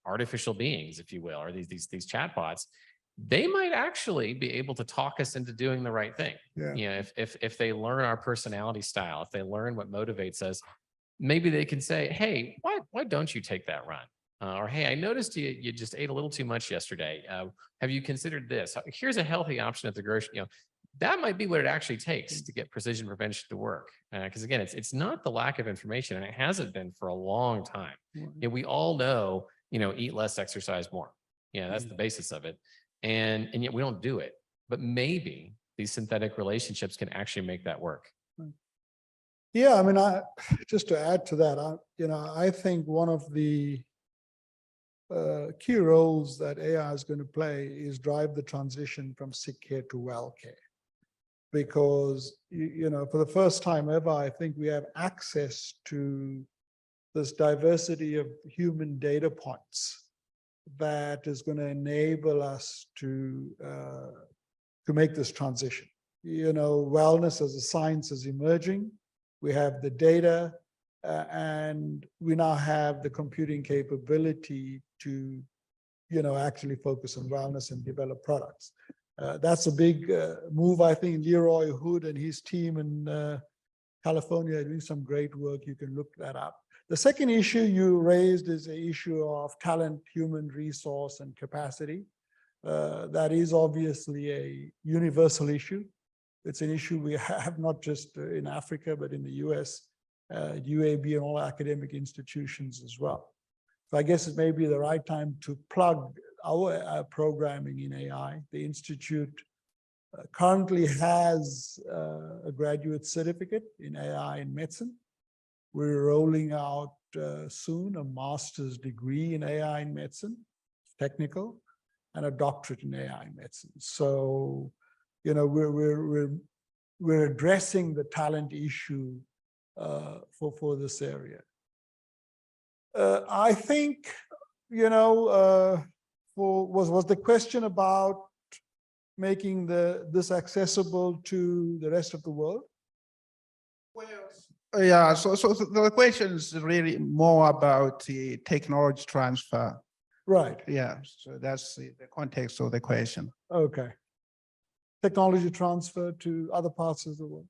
artificial beings, if you will, or these chatbots. They might actually be able to talk us into doing the right thing. Yeah. If they learn our personality style, if they learn what motivates us, maybe they can say, hey, why don't you take that run? Or, hey, I noticed you just ate a little too much yesterday. Have you considered this? Here's a healthy option at the grocery. That might be what it actually takes to get precision prevention to work. Because again, it's not the lack of information, and it hasn't been for a long time. We all know, eat less, exercise more. That's the basis of it. And yet we don't do it. But maybe these synthetic relationships can actually make that work. Yeah, I mean, just to add to that, I think one of the key roles that AI is going to play is drive the transition from sick care to well care. Because, for the first time ever, I think we have access to this diversity of human data points that is going to enable us to make this transition. Wellness as a science is emerging. We have the data, and we now have the computing capability to, actually focus on wellness and develop products. That's a big move. I think Leroy Hood and his team in California are doing some great work. You can look that up. The second issue you raised is the issue of talent, human resource, and capacity. That is obviously a universal issue. It's an issue we have not just in Africa, but in the US, UAB, and all academic institutions as well. So I guess it may be the right time to plug our programming in AI. The Institute currently has a graduate certificate in AI in medicine. We're rolling out soon a master's degree in AI in medicine, technical, and a doctorate in AI in medicine. So, we're addressing the talent issue for this area. I think, was the question about making this accessible to the rest of the world? Well, yeah, so the question is really more about the technology transfer. Right. Yeah, so that's the context of the question. Okay. Technology transfer to other parts of the world.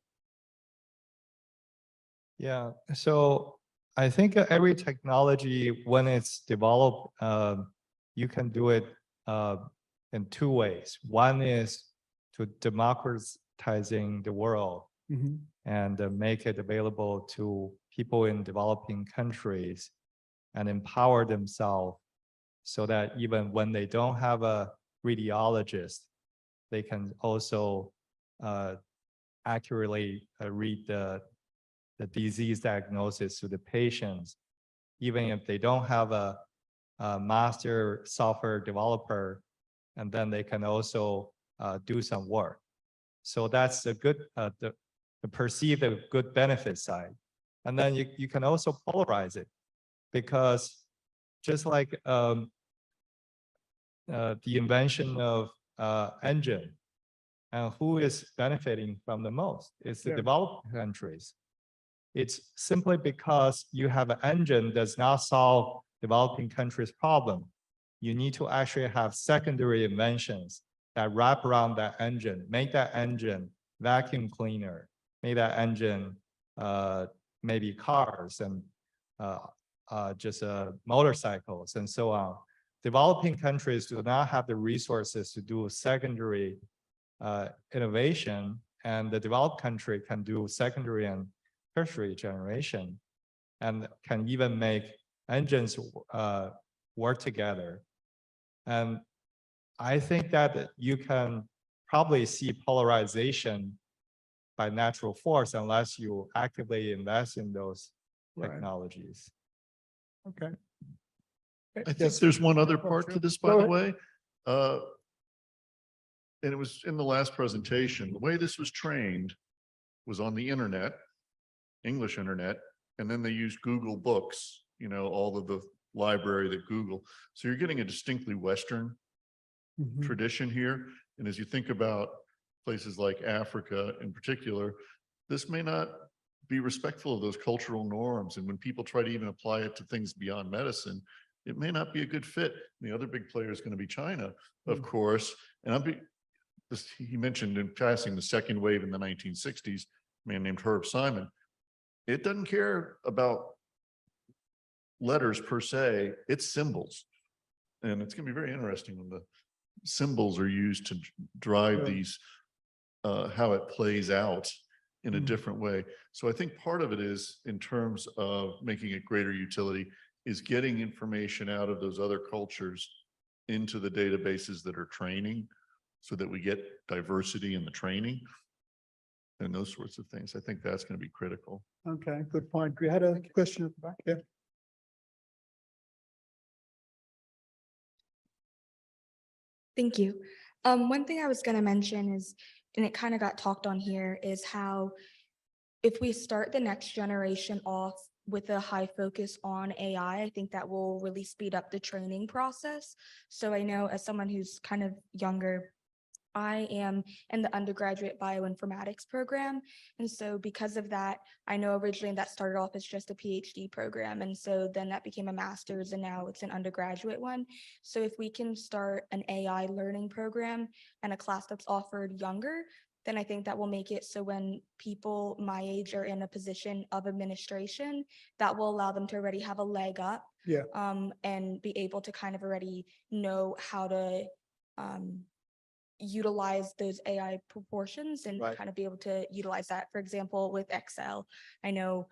Yeah, so I think every technology, when it's developed, you can do it in two ways. One is to democratizing the world and make it available to people in developing countries and empower themselves so that even when they don't have a radiologist, they can also accurately read the disease diagnosis to the patients, even if they don't have a master software developer, and then they can also do some work. So that's a good, the perceived good benefit side. And then you can also polarize it, because just like the invention of engine, and who is benefiting from the most? It's the developed countries. It's simply because you have an engine does not solve developing countries' problem. You need to actually have secondary inventions that wrap around that engine, make that engine vacuum cleaner, make that engine maybe cars and just motorcycles and so on. Developing countries do not have the resources to do secondary innovation, and the developed country can do secondary and tertiary generation, and can even make engines work together. And I think that you can probably see polarization by natural force unless you actively invest in those Right. technologies. Okay. I think there's one other part to this, by Go the ahead. way. And it was in the last presentation. The way this was trained was on the internet, English internet, and then they used Google Books, all of the library that Google. So you're getting a distinctly Western Mhm. tradition here. And as you think about places like Africa in particular, this may not be respectful of those cultural norms. And when people try to even apply it to things beyond medicine, it may not be a good fit. The other big player is going to be China, of course. And he mentioned in passing the second wave in the 1960s, a man named Herb Simon. It doesn't care about letters per se, it's symbols. And it's going to be very interesting when the symbols are used to drive these, how it plays out in a different way. So I think part of it is, in terms of making it greater utility, is getting information out of those other cultures into the databases that are training, so that we get diversity in the training and those sorts of things. I think that's going to be critical. Okay, good point. We had a question at the back here. Thank you. One thing I was going to mention is, and it kind of got talked on here, is how if we start the next generation off with a high focus on AI, I think that will really speed up the training process. So I know, as someone who's kind of younger, I am in the undergraduate bioinformatics program. And so because of that, I know originally that started off as just a PhD program. And so then that became a master's, and now it's an undergraduate one. So if we can start an AI learning program and a class that's offered younger, then I think that will make it so when people my age are in a position of administration, that will allow them to already have a leg up. Yeah. And be able to kind of already know how to utilize those AI proportions and Right. kind of be able to utilize that. For example, with Excel, I know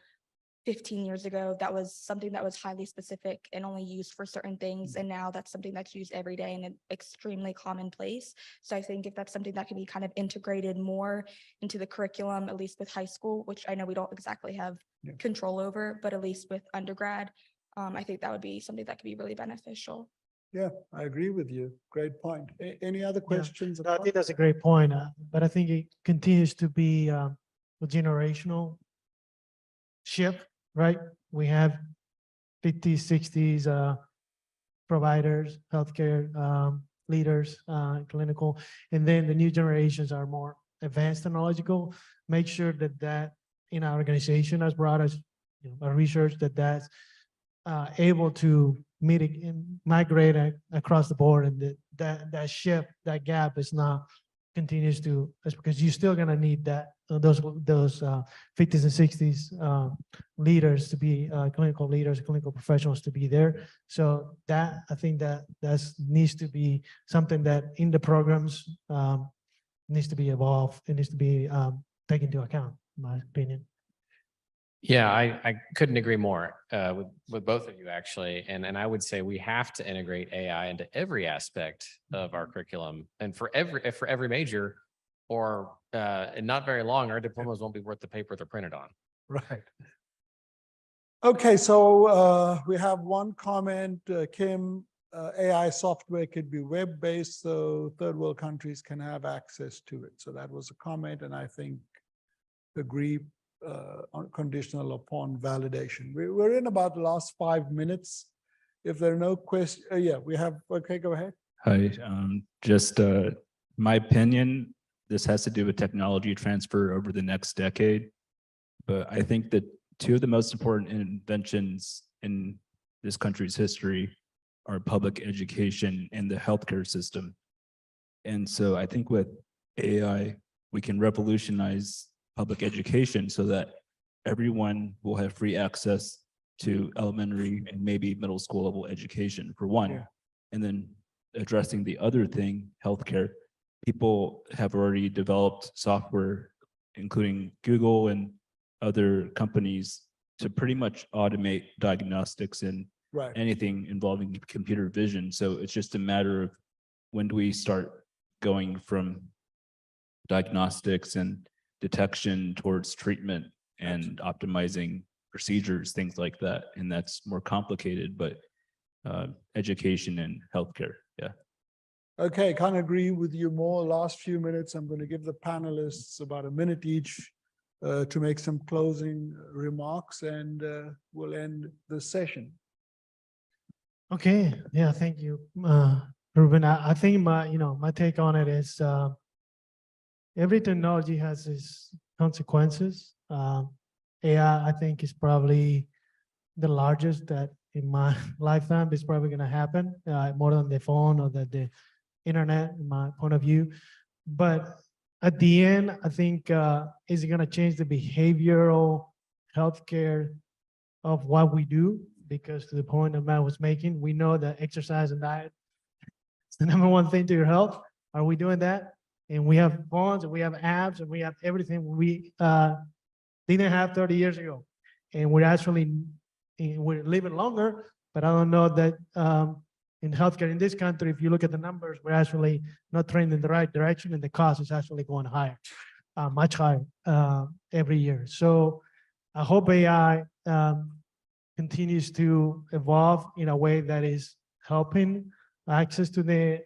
15 years ago, that was something that was highly specific and only used for certain things. And now that's something that's used every day and an extremely commonplace. So I think if that's something that can be kind of integrated more into the curriculum, at least with high school, which I know we don't exactly have control over, but at least with undergrad, I think that would be something that could be really beneficial. Yeah, I agree with you. Great point. Any other questions? No, I think that's a great point, but I think it continues to be a generational shift, right? We have 50s, 60s providers, healthcare leaders, clinical, and then the new generations are more advanced and knowledgeable. Make sure that in our organization, as broad as our research, that's able to migrate across the board, and that shift, that gap is not continues to, that's because you're still going to need those 50s and 60s leaders to be clinical leaders, clinical professionals to be there. So that, I think that needs to be something that in the programs needs to be evolved. It needs to be taken into account, in my opinion. Yeah, I couldn't agree more with both of you, actually. And I would say we have to integrate AI into every aspect of our curriculum, and for every major, or in not very long, our diplomas won't be worth the paper they're printed on. Right. Okay, so we have one comment, Kim, AI software could be web-based, so third world countries can have access to it. So that was a comment, and I think agree conditional upon validation. We're in about the last 5 minutes. If there are no questions, yeah, we have, okay, go ahead. Hi, just my opinion, this has to do with technology transfer over the next decade. But I think that two of the most important inventions in this country's history are public education and the healthcare system. And so I think with AI, we can revolutionize public education so that everyone will have free access to elementary and maybe middle school level education for one. Yeah. And then addressing the other thing, healthcare, people have already developed software, including Google and other companies, to pretty much automate diagnostics and Right. anything involving computer vision. So it's just a matter of when do we start going from diagnostics and detection towards treatment and optimizing procedures, things like that. And that's more complicated, but education and healthcare. Yeah. Okay, can't agree with you more. Last few minutes, I'm going to give the panelists about a minute each to make some closing remarks, and we'll end the session. Okay, yeah, thank you, Ruben. I think my take on it is every technology has its consequences. AI, I think, is probably the largest that in my lifetime is probably going to happen, more than the phone or the internet, in my point of view. But at the end, I think is it going to change the behavioral healthcare of what we do? Because to the point that Matt was making, we know that exercise and diet is the #1 thing to your health. Are we doing that? And we have phones and we have apps and we have everything we didn't have 30 years ago. And we're living longer, but I don't know that in healthcare in this country, if you look at the numbers, we're actually not trending in the right direction, and the cost is actually going higher, much higher every year. So I hope AI continues to evolve in a way that is helping access to the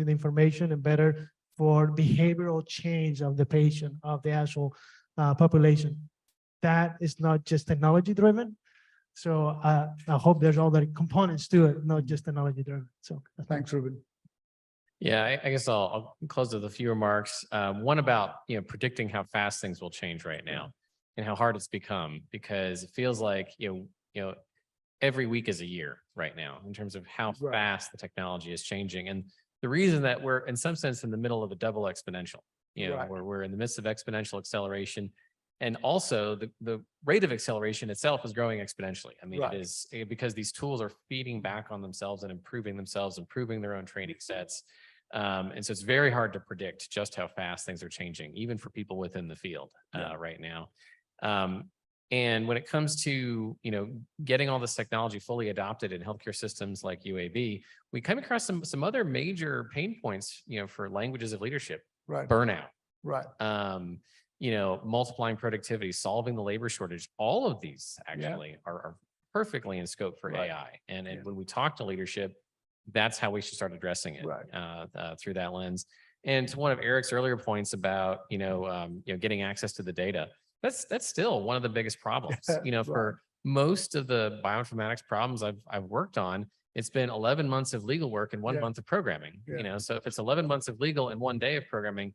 information and better for behavioral change of the patient, of the actual population. That is not just technology driven. So I hope there's all the components to it, not just technology driven. So thanks, Ruben. Yeah, I guess I'll close with a few remarks. One about predicting how fast things will change right now and how hard it's become, because it feels like every week is a year right now in terms of how fast the technology is changing. And the reason that we're in some sense in the middle of a double exponential, where we're in the midst of exponential acceleration. And also the rate of acceleration itself is growing exponentially. I mean, it is because these tools are feeding back on themselves and improving themselves, improving their own training sets. And so it's very hard to predict just how fast things are changing, even for people within the field right now. And when it comes to, getting all this technology fully adopted in healthcare systems like UAB, we come across some other major pain points, for languages of leadership, burnout, multiplying productivity, solving the labor shortage. All of these actually are perfectly in scope for AI. And when we talk to leadership, that's how we should start addressing it through that lens. And to one of Eric's earlier points about, getting access to the data, that's still one of the biggest problems. For most of the bioinformatics problems I've worked on, it's been 11 months of legal work and 1 month of programming. So if it's 11 months of legal and 1 day of programming,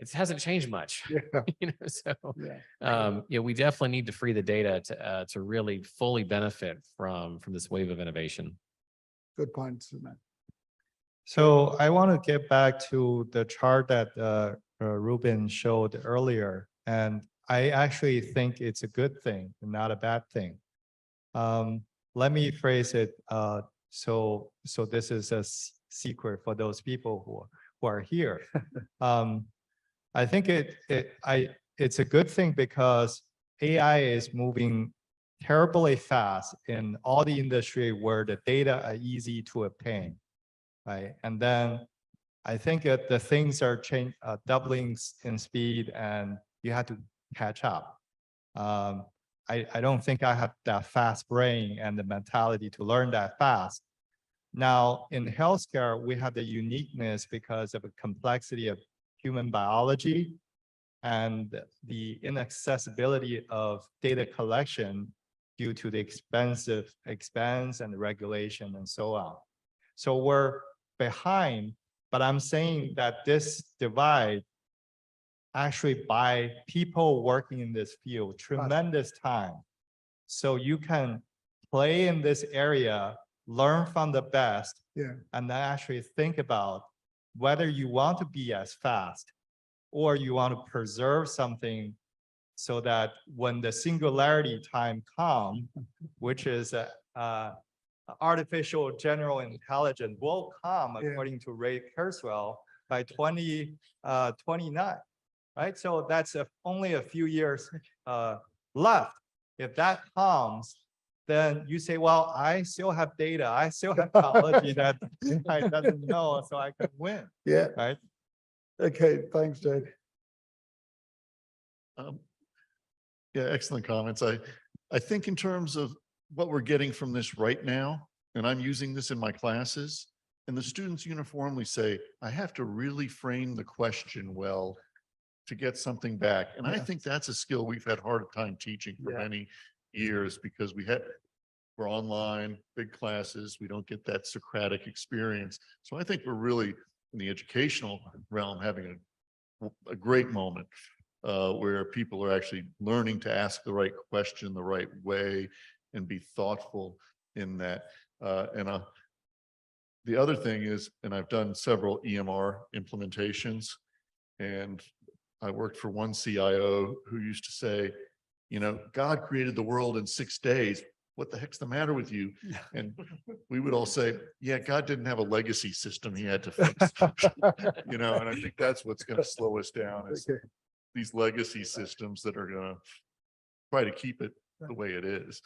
it hasn't changed much. We definitely need to free the data to really fully benefit from this wave of innovation. Good points, Matt. So I want to get back to the chart that Ruben showed earlier, and I actually think it's a good thing, not a bad thing. Let me phrase it so this is a secret for those people who are here. I think it's a good thing because AI is moving terribly fast in all the industry where the data are easy to obtain, right? And then I think that the things are doubling in speed, and you have to catch up. I don't think I have that fast brain and the mentality to learn that fast. Now, in healthcare, we have the uniqueness because of the complexity of human biology and the inaccessibility of data collection due to the expense and regulation and so on. So we're behind, but I'm saying that this divide actually by people working in this field, tremendous time. So you can play in this area, learn from the best, and then actually think about whether you want to be as fast or you want to preserve something so that when the singularity time comes, which is artificial general intelligence will come according to Ray Kurzweil by 2029, right? So that's only a few years left. If that comes, then you say, well, I still have data, I still have technology that I doesn't know, so I can win. Yeah. Right. Okay, thanks, Jake. Yeah, excellent comments. I think in terms of what we're getting from this right now, and I'm using this in my classes, and the students uniformly say, I have to really frame the question well to get something back. And I think that's a skill we've had a hard time teaching for many years because we're online, big classes, we don't get that Socratic experience. So I think we're really in the educational realm having a great moment where people are actually learning to ask the right question the right way and be thoughtful in that. The other thing is, and I've done several EMR implementations, and I worked for one CIO who used to say, you know, God created the world in 6 days. What the heck's the matter with you? And we would all say, yeah, God didn't have a legacy system he had to fix. You know, and I think that's what's going to slow us down is these legacy systems that are going to try to keep it the way it is.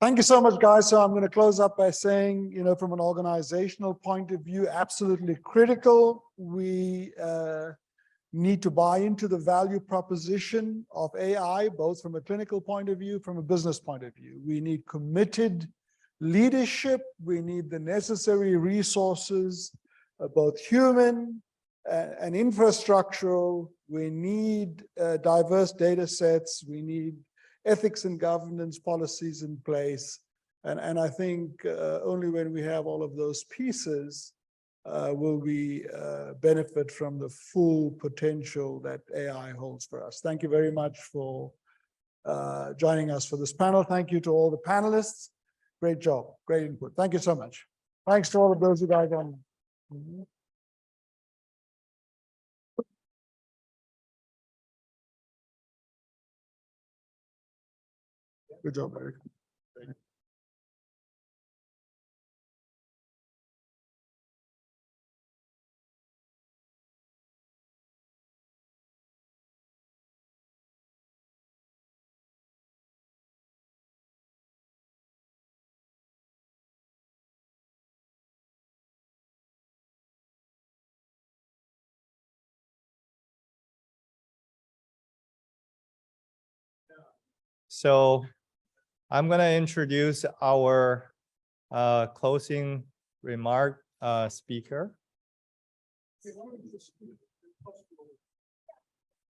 Thank you so much, guys. So I'm going to close up by saying, you know, from an organizational point of view, absolutely critical. We need to buy into the value proposition of AI, both from a clinical point of view, from a business point of view. We need committed leadership. We need the necessary resources, both human and infrastructural. We need diverse data sets. We need ethics and governance policies in place. And I think only when we have all of those pieces will we benefit from the full potential that AI holds for us. Thank you very much for joining us for this panel. Thank you to all the panelists. Great job, great input. Thank you so much. Thanks to all of those who died on. Good job, Eric. So I'm going to introduce our closing remark speaker.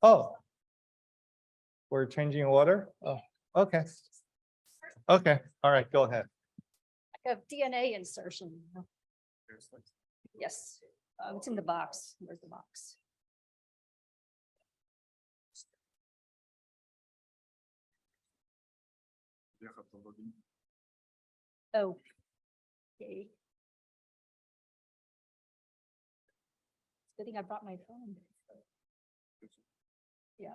Oh, we're changing order? Oh, okay. Okay, all right, go ahead. I have DNA insertion. Yes, it's in the box. Where's the box? Oh, okay. Good thing I brought my phone. Yeah.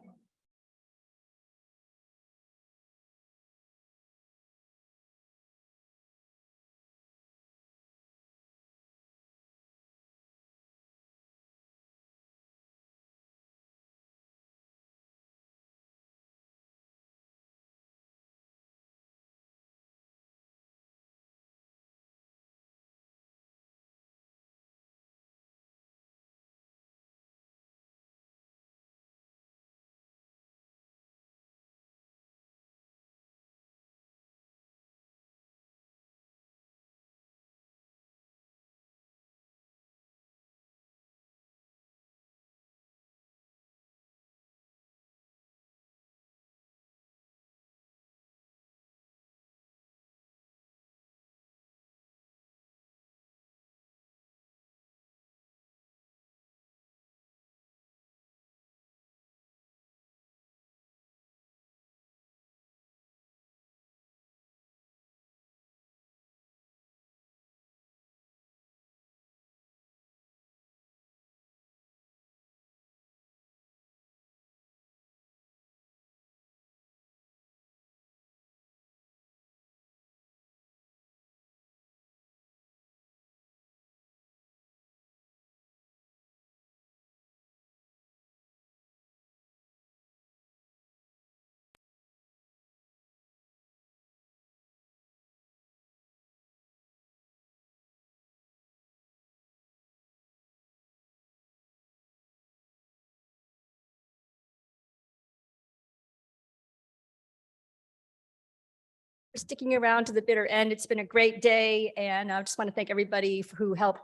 for sticking around to the bitter end. It's been a great day, and I just want to thank everybody who helped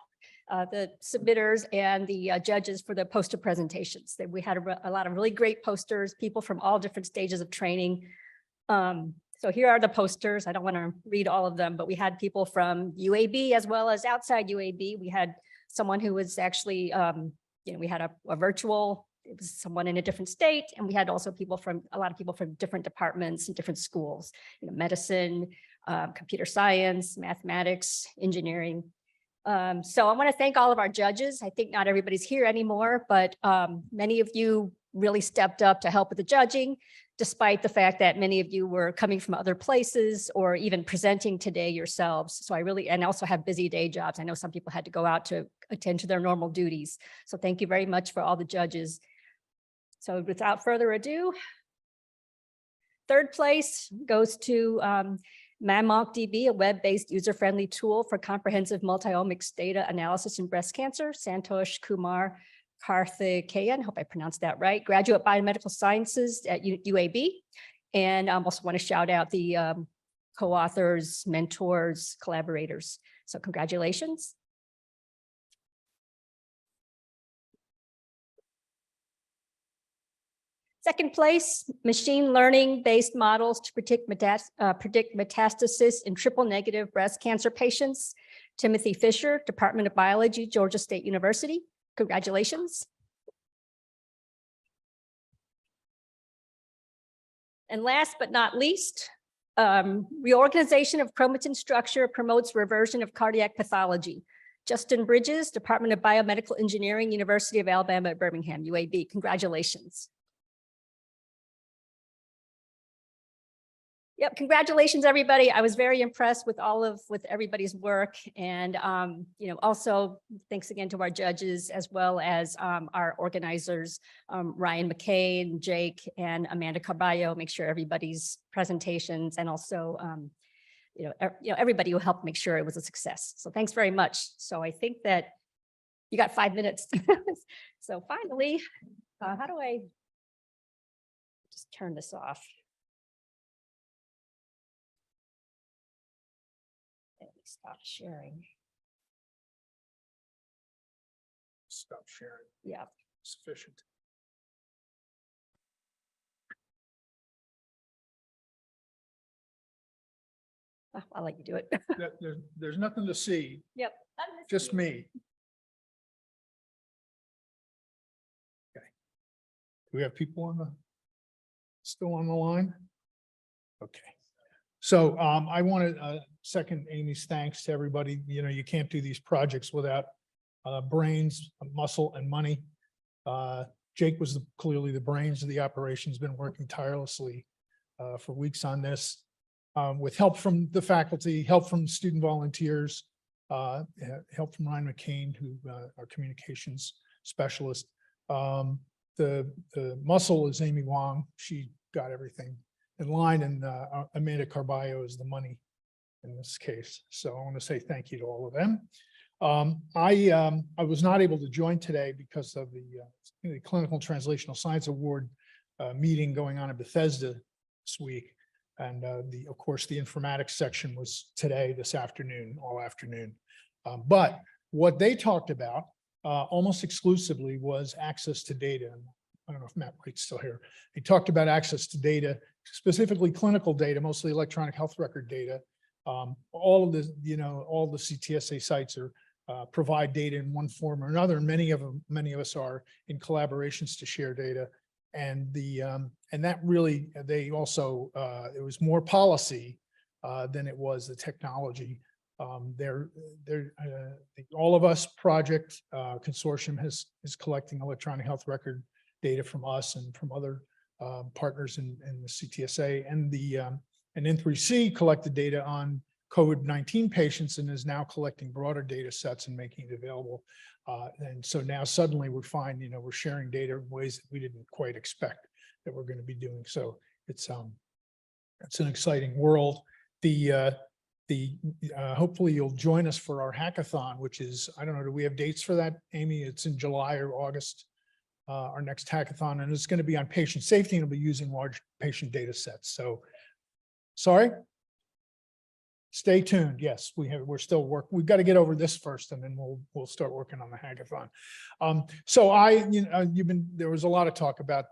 the submitters and the judges for the poster presentations. We had a lot of really great posters, people from all different stages of training. So here are the posters. I don't want to read all of them, but we had people from UAB as well as outside UAB. We had someone who was actually, we had a virtual, it was someone in a different state, and we had also a lot of people from different departments and different schools, medicine, computer science, mathematics, engineering. So I want to thank all of our judges. I think not everybody's here anymore, but many of you really stepped up to help with the judging, despite the fact that many of you were coming from other places or even presenting today yourselves. So and also have busy day jobs. I know some people had to go out to attend to their normal duties. So thank you very much for all the judges. So without further ado, third place goes to MammockDB, a web-based user-friendly tool for comprehensive multi-omics data analysis in breast cancer. Santosh Kumar Karthikeyan, hope I pronounced that right, graduate biomedical sciences at UAB. And I also want to shout out the co-authors, mentors, collaborators. So congratulations. Second place, machine learning-based models to predict metastasis in triple-negative breast cancer patients. Timothy Fisher, Department of Biology, Georgia State University. Congratulations. And last but not least, reorganization of chromatin structure promotes reversion of cardiac pathology. Justin Bridges, Department of Biomedical Engineering, University of Alabama at Birmingham, UAB. Congratulations. Yep, congratulations, everybody. I was very impressed with with everybody's work. And, also thanks again to our judges, as well as our organizers, Ryan McCain, Jake, and Amanda Carballo, make sure everybody's presentations, and also, everybody who helped make sure it was a success. So thanks very much. So I think that you got 5 minutes. So finally, how do I just turn this off? Stop sharing. Stop sharing. Yeah. Sufficient. I'll let you do it. There's nothing to see. Yep. Just me. Okay. Do we have people still on the line? Okay. So I want to second Amy's thanks to everybody. You can't do these projects without brains, muscle, and money. Jake was clearly the brains of the operation. He's been working tirelessly for weeks on this, with help from the faculty, help from student volunteers, help from Ryan McCain, who our communications specialist. The muscle is Amy Wong. She got everything in line, and Amanda Carballo is the money in this case. So I want to say thank you to all of them. I was not able to join today because of the Clinical Translational Science Award meeting going on in Bethesda this week. And of course, the informatics section was today, this afternoon, all afternoon. But what they talked about almost exclusively was access to data. I don't know if Matt White's still here. He talked about access to data, specifically clinical data, mostly electronic health record data. All of the, all the CTSA sites provide data in one form or another. And many of us are in collaborations to share data. And and that really, they also, it was more policy than it was the technology. The All of Us project consortium is collecting electronic health record data from us and from other partners in the CTSA, and N3C collected data on COVID-19 patients and is now collecting broader data sets and making it available. And so now suddenly we find, we're sharing data in ways that we didn't quite expect that we're going to be doing. So it's an exciting world. Hopefully you'll join us for our hackathon, which is, I don't know, do we have dates for that, Amy? It's in July or August, our next hackathon, and it's going to be on patient safety, and it'll be using large patient data sets. So, sorry? Stay tuned. Yes, we're still we've got to get over this first, and then we'll start working on the hackathon. So there was a lot of talk about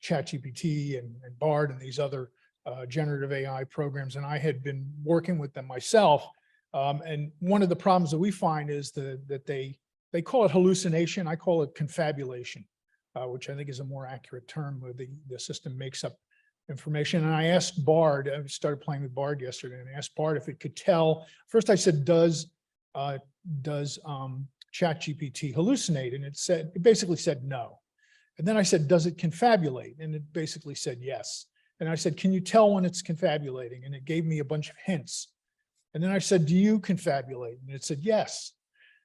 ChatGPT and Bard and these other generative AI programs, and I had been working with them myself. And one of the problems that we find is that they call it hallucination. I call it confabulation, which I think is a more accurate term, where the system makes up information. And I asked Bard, I started playing with Bard yesterday, and I asked Bard if it could tell. First I said, does ChatGPT hallucinate? And it basically said no. And then I said, does it confabulate? And it basically said yes. And I said, can you tell when it's confabulating? And it gave me a bunch of hints. And then I said, do you confabulate? And it said yes.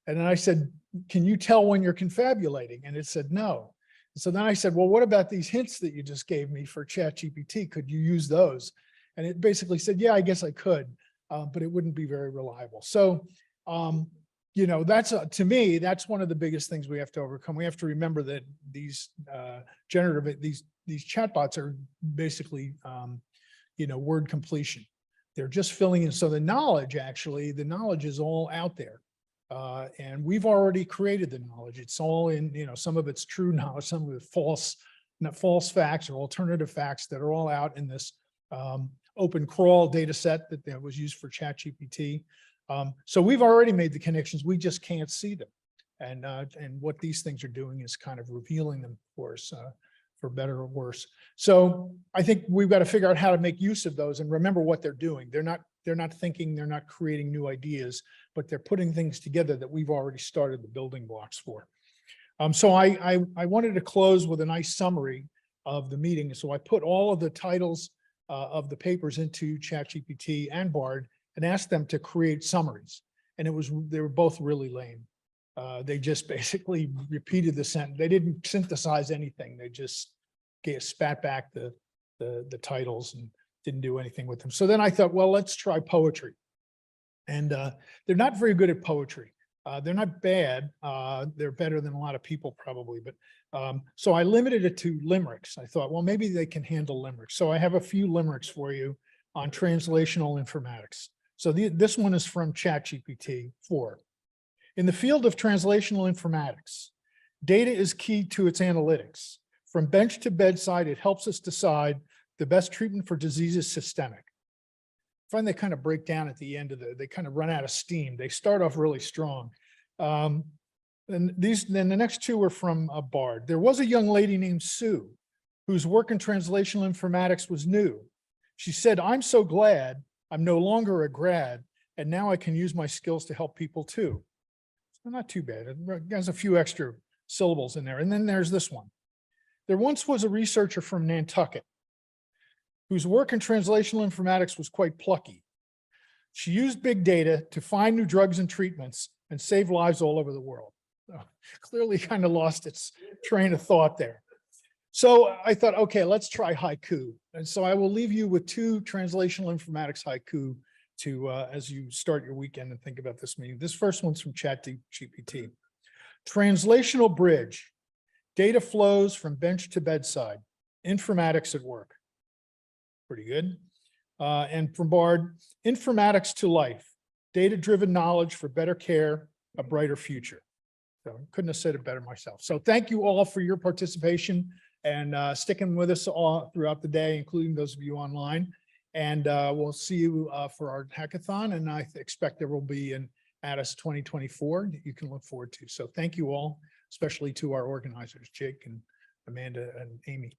And then I said, can you tell when you're confabulating? And it said no. So then I said, well, what about these hints that you just gave me for ChatGPT? Could you use those? And it basically said, yeah, I guess I could, but it wouldn't be very reliable. So, that's to me, that's one of the biggest things we have to overcome. We have to remember that these these chatbots are basically, word completion. They're just filling in. So the knowledge is all out there. And we've already created the knowledge. It's all in, some of it's true knowledge, some of it false facts or alternative facts that are all out in this open crawl data set that was used for ChatGPT. So we've already made the connections. We just can't see them. And what these things are doing is kind of revealing them for us, for better or worse. So I think we've got to figure out how to make use of those and remember what they're doing. They're not thinking, they're not creating new ideas, but they're putting things together that we've already started the building blocks for. So I wanted to close with a nice summary of the meeting. So I put all of the titles of the papers into ChatGPT and Bard and asked them to create summaries. And they were both really lame. They just basically repeated the sentence. They didn't synthesize anything. They just spat back the titles and didn't do anything with them. So then I thought, well, let's try poetry. And they're not very good at poetry. They're not bad. They're better than a lot of people probably. But so I limited it to limericks. I thought, well, maybe they can handle limericks. So I have a few limericks for you on translational informatics. So this one is from ChatGPT 4. In the field of translational informatics, data is key to its analytics. From bench to bedside, it helps us decide the best treatment for diseases systemic. I find they kind of break down at the end of they kind of run out of steam. They start off really strong. And then the next two are from Bard. There was a young lady named Sue whose work in translational informatics was new. She said, I'm so glad I'm no longer a grad, and now I can use my skills to help people too. So not too bad. It has a few extra syllables in there. And then there's this one. There once was a researcher from Nantucket whose work in translational informatics was quite plucky. She used big data to find new drugs and treatments and save lives all over the world. So clearly kind of lost its train of thought there. So I thought, okay, let's try haiku. And so I will leave you with 2 translational informatics haiku to as you start your weekend and think about this meeting. This first one's from ChatGPT. Translational bridge. Data flows from bench to bedside. Informatics at work. Pretty good. And from Bard, informatics to life. Data-driven knowledge for better care, a brighter future. So couldn't have said it better myself. So thank you all for your participation and sticking with us all throughout the day, including those of you online. And we'll see you for our hackathon. And I expect there will be an ATTIS 2024 that you can look forward to. So thank you all, especially to our organizers, Jake and Amanda and Amy.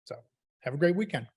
So have a great weekend.